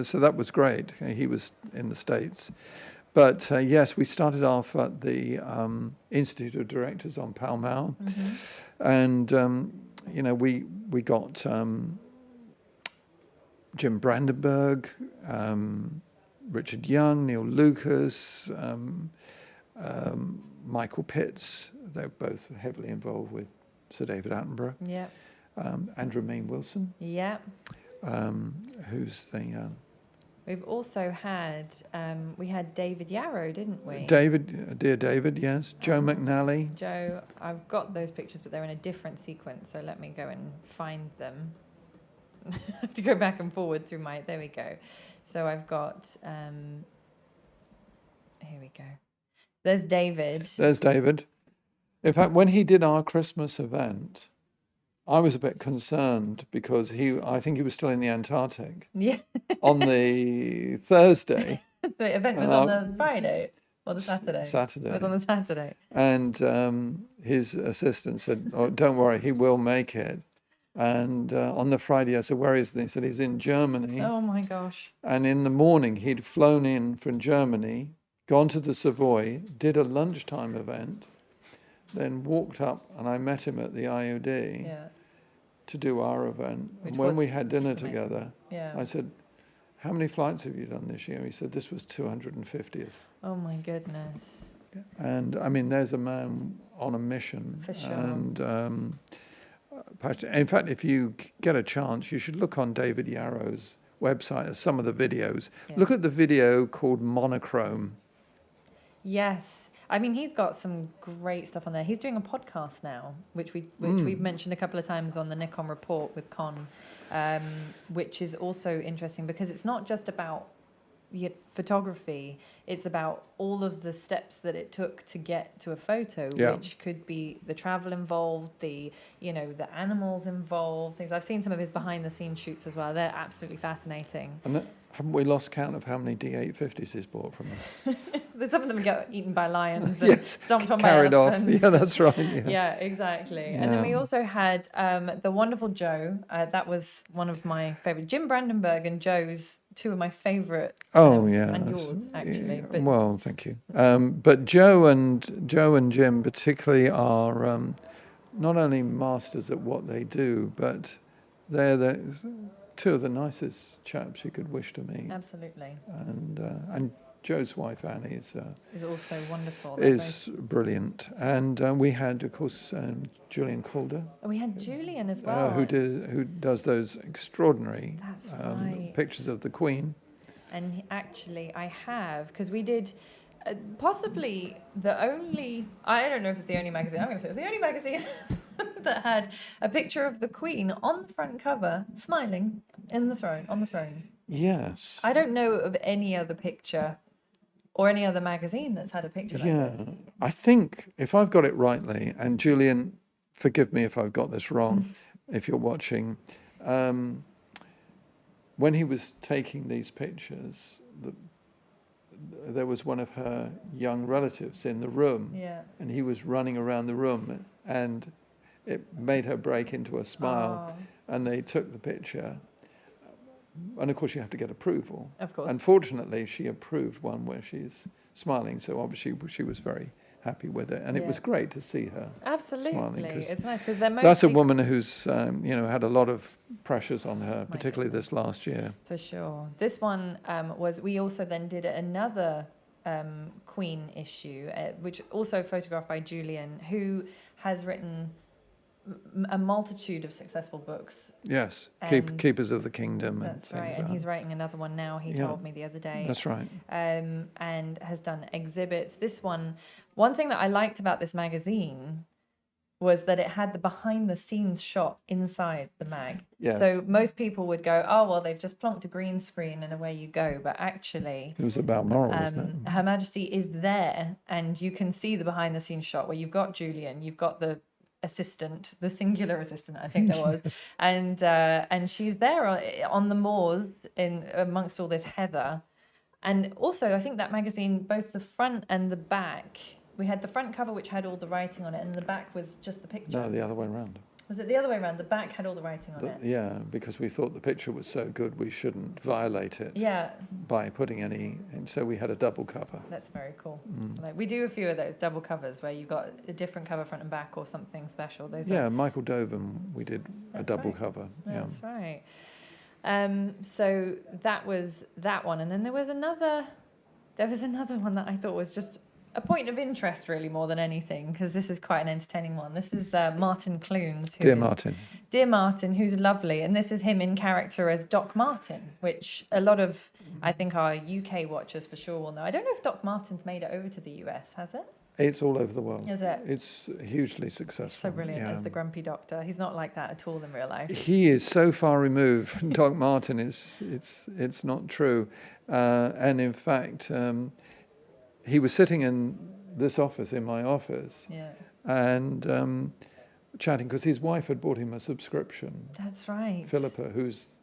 So that was great. He was in the States. But yes, we started off at the Institute of Directors on Pall Mall. And, we got Jim Brandenburg, Richard Young, Neil Lucas, Michael Pitts. They're both heavily involved with Sir David Attenborough. Yeah. Andrew Main Wilson, Yeah. who's the... We've also had, we had David Yarrow, didn't we? Dear David, yes. Joe McNally. Joe, I've got those pictures, but they're in a different sequence, so let me go and find them. I have to go back and forward through my, there we go. So I've got, here we go. There's David. There's David. In fact, when he did our Christmas event, I was a bit concerned because I think he was still in the Antarctic. Yeah. On the Thursday. The event was on the Friday or the Saturday? Saturday. It was on the Saturday. And his assistant said, "Oh, don't worry, he will make it." And on the Friday, I said, "Where is he?" He said, "He's in Germany." Oh my gosh. And in the morning, he'd flown in from Germany, gone to the Savoy, did a lunchtime event, then walked up, and I met him at the IOD to do our event. And when we had dinner together, I said, "How many flights have you done this year?" He said, "This was 250th. Oh my goodness. And I mean, there's a man on a mission. For sure. And in fact, if you get a chance, you should look on David Yarrow's website at some of the videos. Yeah. Look at the video called Monochrome. Yes. I mean, he's got some great stuff on there. He's doing a podcast now, which we've mentioned a couple of times on the Nikon Report with Con, which is also interesting because it's not just about photography. It's about all of the steps that it took to get to a photo, which could be the travel involved, the animals involved, things. I've seen some of his behind-the-scenes shoots as well. They're absolutely fascinating. And haven't we lost count of how many D850s he's bought from us? Some of them get eaten by lions and stomped on by carried elephants. off. Yeah, that's right. Yeah, exactly. And then we also had the wonderful Joe. That was one of my favourite. Jim Brandenburg and Joe's two of my favourite. Oh yeah, and yours actually. But well, thank you. But Joe and Jim particularly are not only masters at what they do, but they're two of the nicest chaps you could wish to meet. Absolutely. And Joe's wife Annie is also wonderful. Is brilliant. And we had, of course, Julian Calder. We had Julian as well. Who does those extraordinary pictures of the Queen. And actually, I have, because we did possibly the only, I don't know if it's the only magazine, I'm going to say it's the only magazine that had a picture of the Queen on the front cover, smiling on the throne. Yes. I don't know of any other picture or any other magazine that's had a picture like this. I think, if I've got it rightly, and Julian, forgive me if I've got this wrong, if you're watching, when he was taking these pictures, there was one of her young relatives in the room, and he was running around the room, and it made her break into a smile, and they took the picture. And of course, you have to get approval. Of course. Unfortunately, she approved one where she's smiling, so obviously she was very happy with it, and it was great to see her. Absolutely, smiling, it's nice because they're mostly... That's a woman who's had a lot of pressures on her, particularly this last year. For sure. This one was. We also then did another Queen issue, which also photographed by Julian, who has written a multitude of successful books. Yes, Keepers of the Kingdom. That's right, and he's writing another one now, he told me the other day. That's right. And has done exhibits. This one thing that I liked about this magazine was that it had the behind-the-scenes shot inside the mag. Yes. So most people would go, oh, well, they've just plonked a green screen and away you go. But actually... It was about moral, wasn't it? Her Majesty is there, and you can see the behind-the-scenes shot where you've got Julian, you've got the assistant, the singular assistant, I think there was, and she's there on the moors in amongst all this heather. And also, I think that magazine, both the front and the back, we had the front cover which had all the writing on it, and the back was just the picture. No, the other way around. Was it the other way around? The back had all the writing on it. Yeah, because we thought the picture was so good, we shouldn't violate it Yeah, by putting any. And so we had a double cover. that's very cool. Like we do a few of those double covers where you've got a different cover front and back or something special. Those Yeah, are, Michael Doven, we did a That's double right. cover. Yeah. that's right. So that was that one, and then there was another one that I thought was just a point of interest, really, more than anything, because this is quite an entertaining one. This is Martin Clunes. Dear Martin. Dear Martin, who's lovely, and this is him in character as Doc Martin, which a lot of, I think, our UK watchers for sure will know. I don't know if Doc Martin's made it over to the US, has it? It's all over the world. Is it? It's hugely successful. So brilliant Yeah. as the grumpy doctor. He's not like that at all in real life. He is so far removed. Doc Martin it's not true. And in fact, he was sitting in this office, in my office, Yeah, and chatting because his wife had bought him a subscription. that's right. Philippa, who's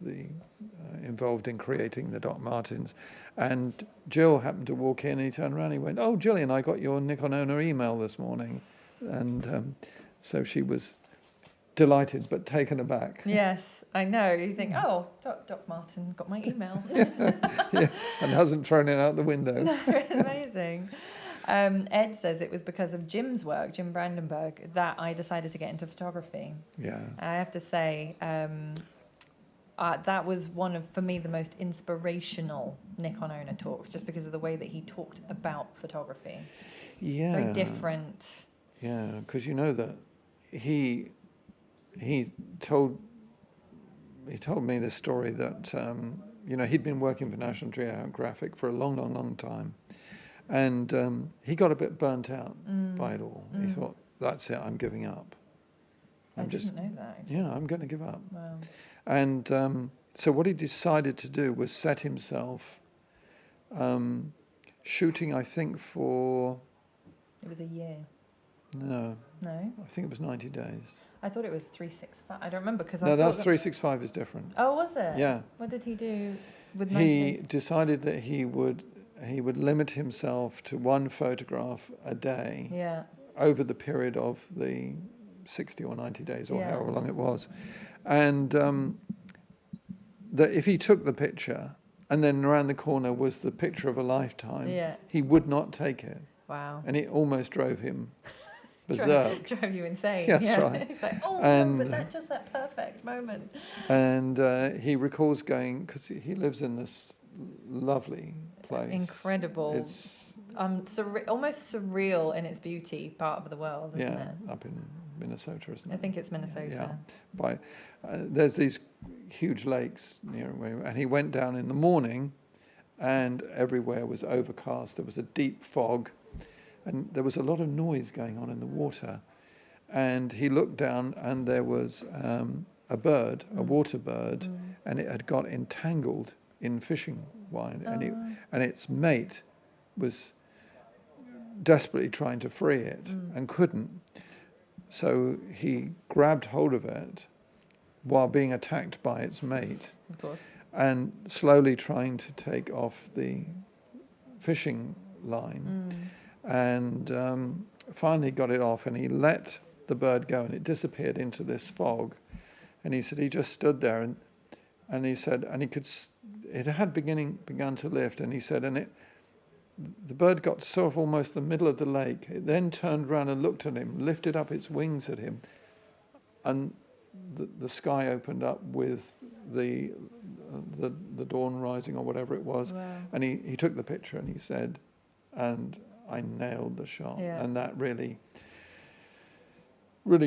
involved in creating the Doc Martens, and Jill happened to walk in, and he turned around and he went, "Oh, Gillian, I got your Nikon Owner email this morning," and so she was delighted but taken aback. Yes, I know. You think, oh, Doc Martin got my email. Yeah, and hasn't thrown it out the window. No, it's amazing. Ed says it was because of Jim's work, Jim Brandenburg, that I decided to get into photography. Yeah. I have to say, that was one of, for me, the most inspirational Nikon Owner talks, just because of the way that he talked about photography. Yeah. Very different. Yeah, because you know that he told me this story that he'd been working for National Geographic for a long time, and he got a bit burnt out by it all. He thought, "That's it, I'm giving up. I didn't know that. Actually. Yeah, I'm going to give up." Wow. And so what he decided to do was set himself shooting, I think, for It was a year. no, No, I think it was 90 days. I thought it was 365. I don't remember because No, I that's thought 365 is different. Oh, was it? Yeah. What did he do with He 90 decided that he would limit himself to one photograph a day Yeah. over the period of the 60 or 90 days or Yeah. however long it was. And that if he took the picture and then around the corner was the picture of a lifetime, Yeah. he would not take it. Wow. And it almost drove him berserk. Drove you insane. That's yeah. right. It's like, oh, And- no, but just that perfect moment. And he recalls going, because he lives in this lovely place. Incredible. It's, almost surreal in its beauty part of the world, isn't yeah, it? up in Minnesota, isn't it? I think it's Minnesota. Yeah. There's these huge lakes near where, and he went down in the morning, and everywhere was overcast. There was a deep fog, and there was a lot of noise going on in the water. And he looked down, and there was a bird, a water bird, and it had got entangled in fishing line, and its mate was desperately trying to free it and couldn't. So he grabbed hold of it while being attacked by its mate Of course. and slowly trying to take off the fishing line. And finally got it off, and he let the bird go, and it disappeared into this fog. And he said he just stood there, and he said, and he could, it had begun to lift, and he said, and the bird got sort of almost the middle of the lake. It then turned around and looked at him, lifted up its wings at him, and the sky opened up with the dawn rising or whatever it was. Wow. And he took the picture, and he said, and I nailed the shot. Yeah. And that really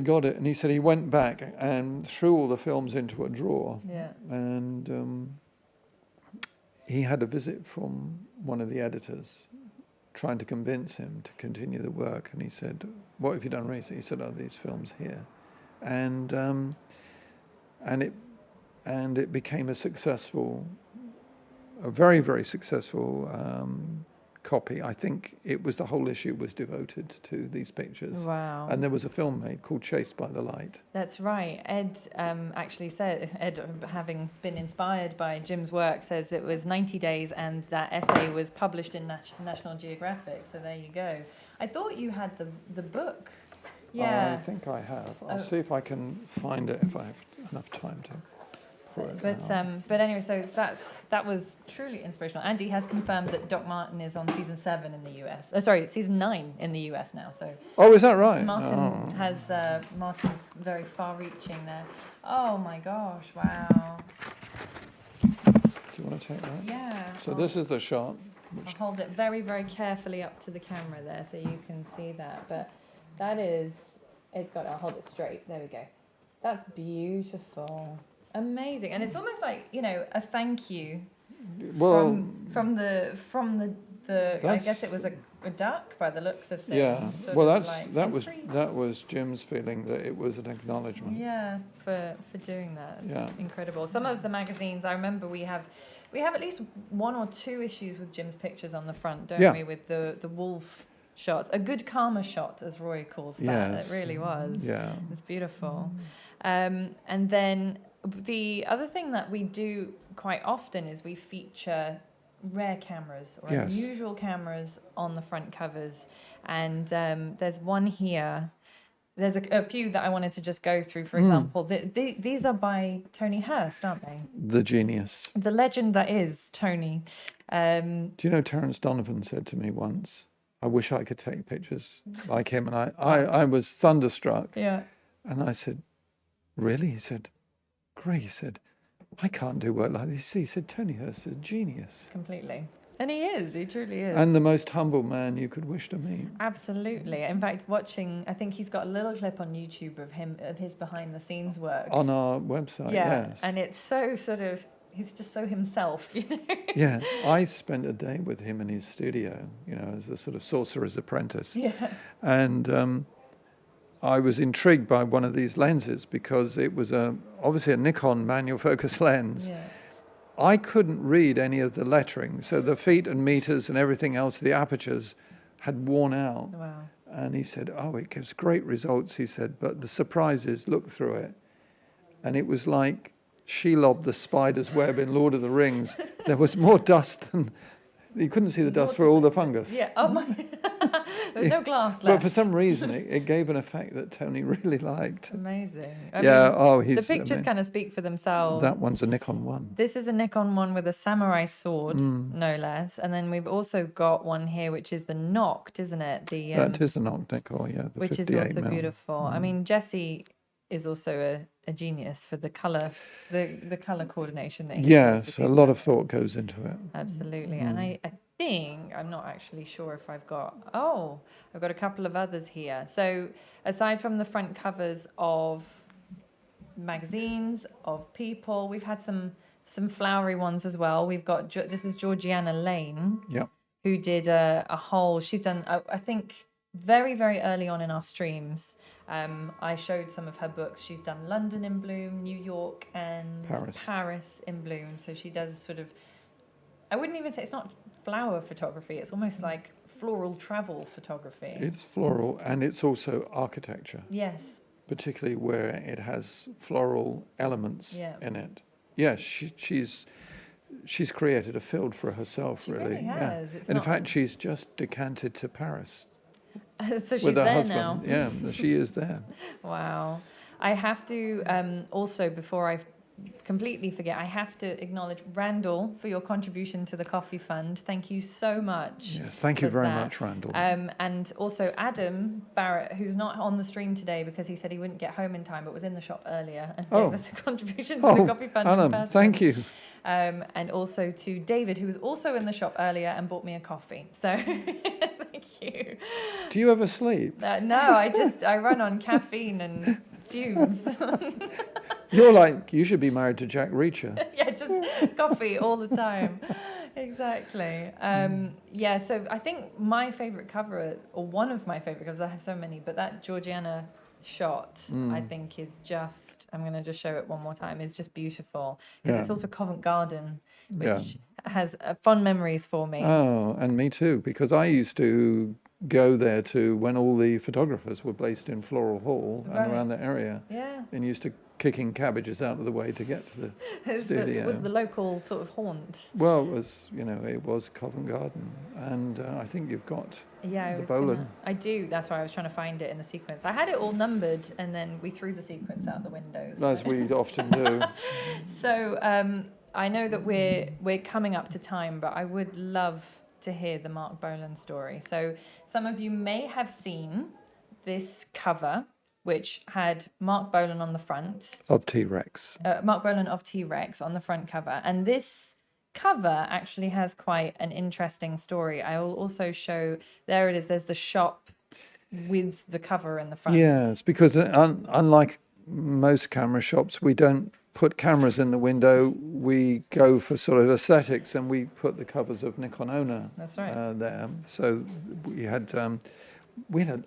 got it. And he said he went back and threw all the films into a drawer. Yeah. And he had a visit from one of the editors trying to convince him to continue the work. And he said, "What have you done recently?" He said, "Oh, these films here." And it became a very, very successful copy. I think it was the whole issue was devoted to these pictures. Wow. And there was a film made called Chased by the Light. That's right. Ed actually said, having been inspired by Jim's work, says it was 90 days and that essay was published in National Geographic. So there you go. I thought you had the book. Yeah. I think I have. I'll see if I can find it if I have enough time to pull it down. But anyway, so that was truly inspirational. Andy has confirmed that Doc Martin is on season 7 in the US. Oh, sorry, season 9 in the US now. So Oh, is that right? Martin has Martin's very far-reaching there. Oh my gosh! Wow. Do you want to take that? Yeah. So this is the shot. I'll hold it very, very carefully up to the camera there so you can see that. But that is, I'll hold it straight. There we go. That's beautiful. Amazing. And it's almost like, a thank you Well, from the I guess it was a duck by the looks of things. yeah. sort Well, of that was Jim's feeling that it was an acknowledgement. Yeah, for doing that. It's Yeah. incredible. Some of the magazines, I remember we have at least 1 or 2 issues with Jim's pictures on the front, don't we? With the wolf shots. A good karma shot, as Roy calls that. Yes. It really was. Yeah. It's beautiful. And then the other thing that we do quite often is we feature rare cameras or unusual cameras on the front covers. And there's one here. There's a few that I wanted to just go through. For example, these are by Tony Hurst, aren't they? The genius. The legend that is Tony. Do you know Terence Donovan said to me once, I wish I could take pictures like him. And I was thunderstruck. Yeah. And I said, really? He said, great. He said, I can't do work like this. He said, Tony Hurst is a genius. Completely. And he truly is. And the most humble man you could wish to meet. Absolutely. In fact, I think he's got a little clip on YouTube of his behind the scenes work. On our website, yes. And it's so he's just so himself, Yeah, I spent a day with him in his studio, as a sort of sorcerer's apprentice. Yeah. And I was intrigued by one of these lenses because it was obviously a Nikon manual focus lens. Yeah. I couldn't read any of the lettering, so the feet and meters and everything else, the apertures had worn out. Wow. And he said, it gives great results, he said, but the surprise is, look through it. And it was like Shelob the spider's web in Lord of the Rings. There was more dust than... You couldn't see the dust for all the fungus. Yeah, oh my... There's no glass left. But for some reason, it gave an effect that Tony really liked. Amazing. He's... The pictures kind of speak for themselves. That one's a Nikon 1. This is a Nikon 1 with a samurai sword, no less. And then we've also got one here, which is the Noct, isn't it? That is the Noct Nikon, yeah. The which is 58 also mil. beautiful. I mean, Jesse is also a genius for the colour, the colour coordination that he does Yes, with a these lot of cameras. thought goes into it. Absolutely. And I think, I'm not actually sure if I've got a couple of others here. So aside from the front covers of magazines, of people, we've had some flowery ones as well. We've got, this is Georgiana Lane, who did a whole, she's done, I think, very, very early on in our streams. I showed some of her books. She's done London in bloom, New York, and Paris in bloom. So she does sort of, I wouldn't even say it's not flower photography. It's almost like floral travel photography. It's floral and it's also architecture. Yes. Particularly where it has floral elements in it. Yes, she's created a field for herself, She really. really has. Yeah. And in fact, she's just decanted to Paris. So she's with her there husband. now. Yeah, she is there. Wow. I have to also, before I completely forget, I have to acknowledge Randall for your contribution to the coffee fund. Thank you so much. Yes, thank you very much, Randall. And also Adam Barrett, who's not on the stream today because he said he wouldn't get home in time, but was in the shop earlier and gave us a contribution to the coffee fund. Adam, thank you. And also to David, who was also in the shop earlier and bought me a coffee. So thank you. Do you ever sleep? No, I run on caffeine and fumes. You're like, you should be married to Jack Reacher. Yeah, just coffee all the time. Exactly. Yeah, so I think my favourite cover, or one of my favourite covers, I have so many, but that Georgiana shot, I think is just, I'm going to just show it one more time, it's just beautiful. Because it's also Covent Garden, which has fond memories for me. Oh, and me too, because I used to go there when all the photographers were based in Floral Hall and around the area. Yeah. And used to kicking cabbages out of the way to get to the studio. It was the local sort of haunt. Well, it was, it was Covent Garden, and I think you've got Yeah, the Bolan. I do. That's why I was trying to find it in the sequence. I had it all numbered, and then we threw the sequence out the window. As we often do. So I know that we're coming up to time, but I would love to hear the Mark Bolan story. So some of you may have seen this cover, which had Mark Bolan on the front. Of T-Rex. Mark Bolan of T-Rex on the front cover. And this cover actually has quite an interesting story. I will also show, there it is, there's the shop with the cover in the front. Yes, because unlike most camera shops, we don't put cameras in the window. We go for sort of aesthetics, and we put the covers of Nikon Owner. That's right. There. So we had an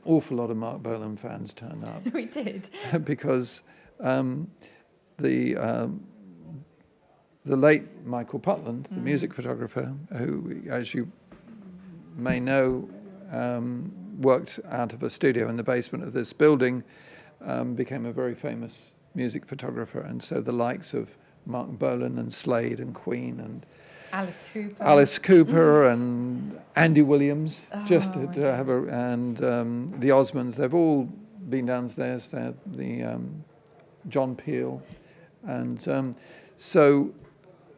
awful lot of Mark Bolan fans turn up. We did. Because the late Michael Putland, the music photographer, who, as you may know, worked out of a studio in the basement of this building, became a very famous music photographer. And so the likes of Mark Bolan and Slade and Queen and Alice Cooper and Andy Williams, and the Osmonds, they've all been downstairs. The John Peel, and so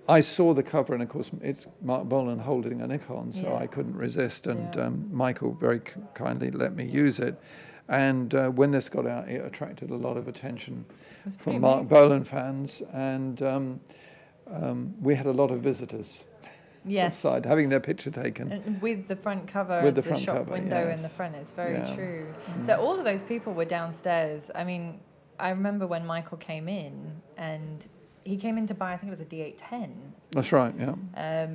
I saw the cover, and of course it's Mark Bolan holding a Nikon, so I couldn't resist, and Michael very kindly let me use it. And when this got out, it attracted a lot of attention from Mark Bolan fans, and we had a lot of visitors outside having their picture taken. And with the front cover, with the front shop cover, window in the front, it's very true. So all of those people were downstairs. I mean, I remember when Michael came in, and he came in to buy, I think it was a D810. That's right, yeah.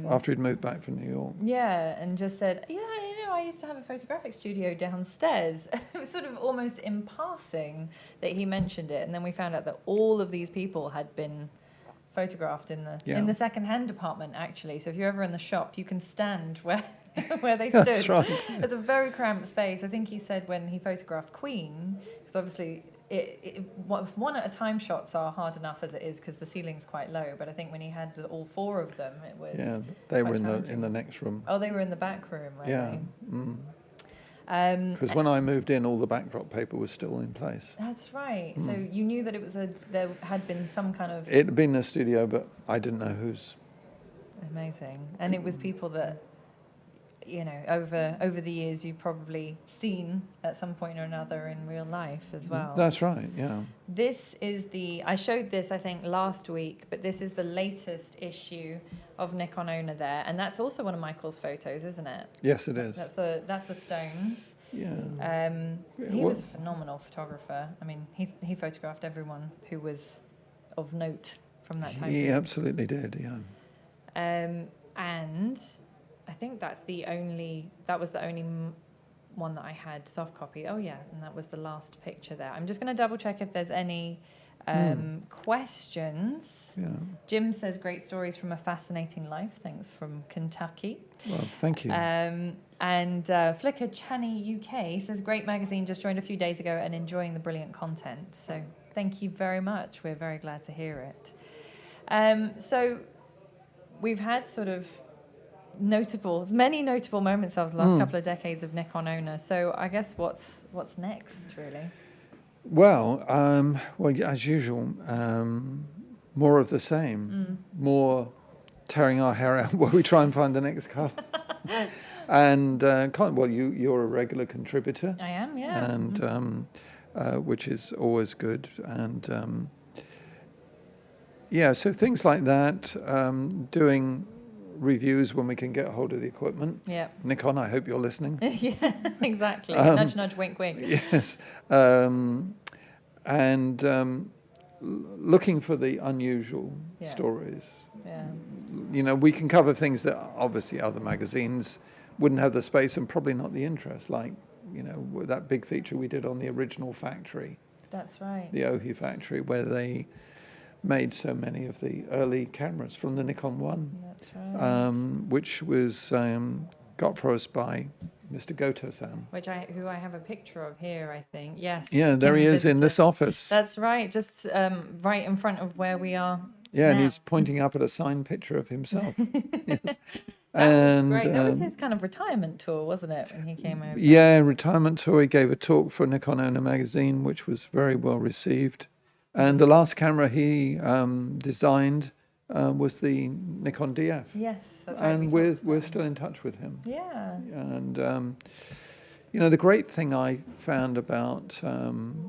After he'd moved back from New York. Yeah, and just said, I used to have a photographic studio downstairs. It was sort of almost in passing that he mentioned it, and then we found out that all of these people had been photographed in the second-hand department, actually. So if you're ever in the shop, you can stand where they stood. That's right. It's a very cramped space. I think he said when he photographed Queen, because obviously one at a time shots are hard enough as it is because the ceiling's quite low. But I think when he had all four of them, it was they were in the next room. Oh, they were in the back room, right? Yeah. Because when I moved in, all the backdrop paper was still in place. That's right. So you knew that it was there had been some kind of... It had been a studio, but I didn't know whose. Amazing. And it was people that, over the years you've probably seen at some point or another in real life as well. That's right, yeah. This is I showed this, I think, last week, but this is the latest issue of Nikon Owner there, and that's also one of Michael's photos, isn't it? Yes, it is. That's the Stones. Yeah. He was a phenomenal photographer. I mean, he photographed everyone who was of note from that time. He absolutely did, yeah. And I think that was the only one that I had soft copy. Oh yeah, and that was the last picture there. I'm just going to double check if there's any questions. Yeah. Jim says, great stories from a fascinating life. Thanks, from Kentucky. Well, thank you. And Flickr Channy UK says, great magazine, just joined a few days ago and enjoying the brilliant content. So thank you very much. We're very glad to hear it. So we've had sort of many notable moments of the last couple of decades of Nikon Owner. So I guess what's next, really? Well, as usual, more of the same. More tearing our hair out while we try and find the next colour. And you're a regular contributor. I am, yeah. And which is always good. And so things like that. Doing reviews when we can get a hold of the equipment. Yeah. Nikon, I hope you're listening. Yeah, exactly. Nudge, nudge, wink, wink. Yes. Looking for the unusual stories. Yeah. We can cover things that obviously other magazines wouldn't have the space and probably not the interest, like, that big feature we did on the original factory. That's right. The Ohi factory, where they made so many of the early cameras from the Nikon 1. That's right. Which was got for us by Mr. Goto-san. who I have a picture of here, I think. Yes. Yeah, there came he and is in visited. this office. That's right, just right in front of where we are. Yeah, and now. he's pointing up at a signed picture of himself. Yes. That And was great. That was his kind of retirement tour, wasn't it, when he came over? yeah, retirement tour. He gave a talk for Nikon Owner magazine, which was very well received. And the last camera he designed was the Nikon DF. Yes, that's right. And we talked we're about still in touch with him. it. Yeah. And you know, the great thing I found about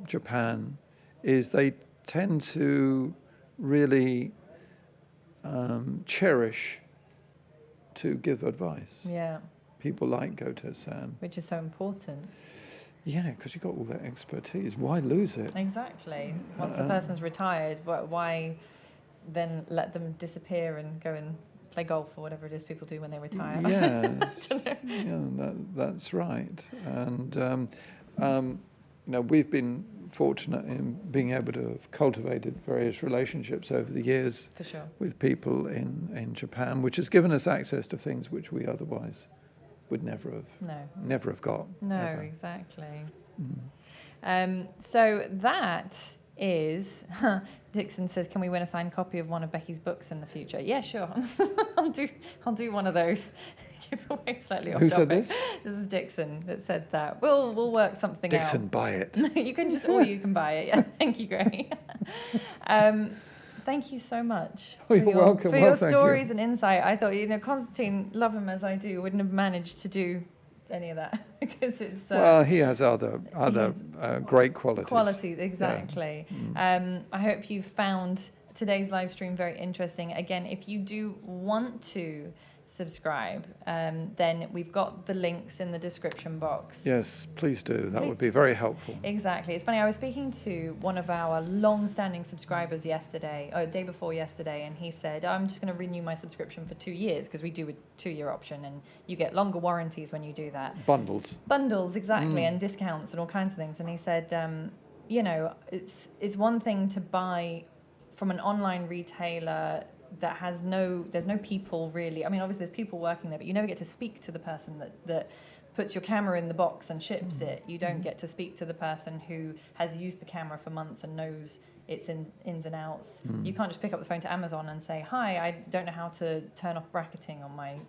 Japan is they tend to really cherish to give advice. Yeah, People like Goto-san. which is so important. Yeah, because you've got all that expertise. Why lose it? Exactly. Once the person's retired, why then let them disappear and go and play golf or whatever it is people do when they retire? Yes, yeah, that's right. And you know, we've been fortunate in being able to have cultivated various relationships over the years For sure. with people in Japan, which has given us access to things which we otherwise would never have got. No, ever. exactly. So that is Dixon says, can we win a signed copy of one of Becky's books in the future? Yeah, sure. I'll do one of those. Give away slightly off Who topic. said this? This is Dixon that said that. We'll work something Dixon, out. buy it. You can or you can buy it. Yeah. Thank you, Gray. Thank you so much Oh, you're welcome. for Well, your thank you. stories and insight. I thought, Constantine, love him as I do, wouldn't have managed to do any of that because it's Well, he has other great qualities. qualities, exactly. I hope you found today's live stream very interesting. Again, if you do want to subscribe, then we've got the links in the description box. Yes, please do. That Please. would be very helpful. Exactly. It's funny, I was speaking to one of our long-standing subscribers day before yesterday, and he said, I'm just going to renew my subscription for 2 years, because we do a 2-year option, and you get longer warranties when you do that. Bundles, exactly, and discounts and all kinds of things. And he said, it's one thing to buy from an online retailer that there's no people really. I mean, obviously there's people working there, but you never get to speak to the person that puts your camera in the box and ships it. You don't get to speak to the person who has used the camera for months and knows its ins and outs. You can't just pick up the phone to Amazon and say, hi, I don't know how to turn off bracketing on my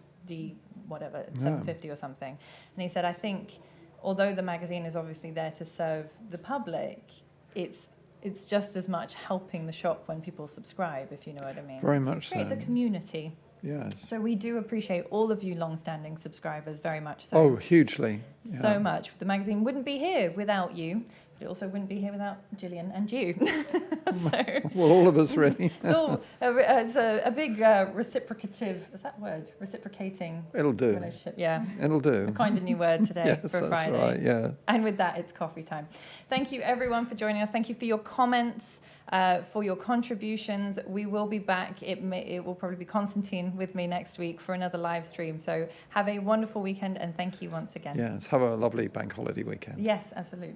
whatever, 750 or something. And he said, I think although the magazine is obviously there to serve the public, it's just as much helping the shop when people subscribe, if you know what I mean. Very much so. It's a community. Yes. So we do appreciate all of you long-standing subscribers very much so. Oh, hugely. Yeah. So much. The magazine wouldn't be here without you, but it also wouldn't be here without Gillian and you. Well, all of us really. It's a big reciprocative, is that word? Reciprocating It'll do. relationship. Yeah. It'll do. Kind of new word today Yes, for that's Friday. right, yeah. And with that, it's coffee time. Thank you, everyone, for joining us. Thank you for your comments, for your contributions. We will be back. It will probably be Constantine with me next week for another live stream. So have a wonderful weekend, and thank you once again. Yes, have a lovely bank holiday weekend. Yes, absolutely.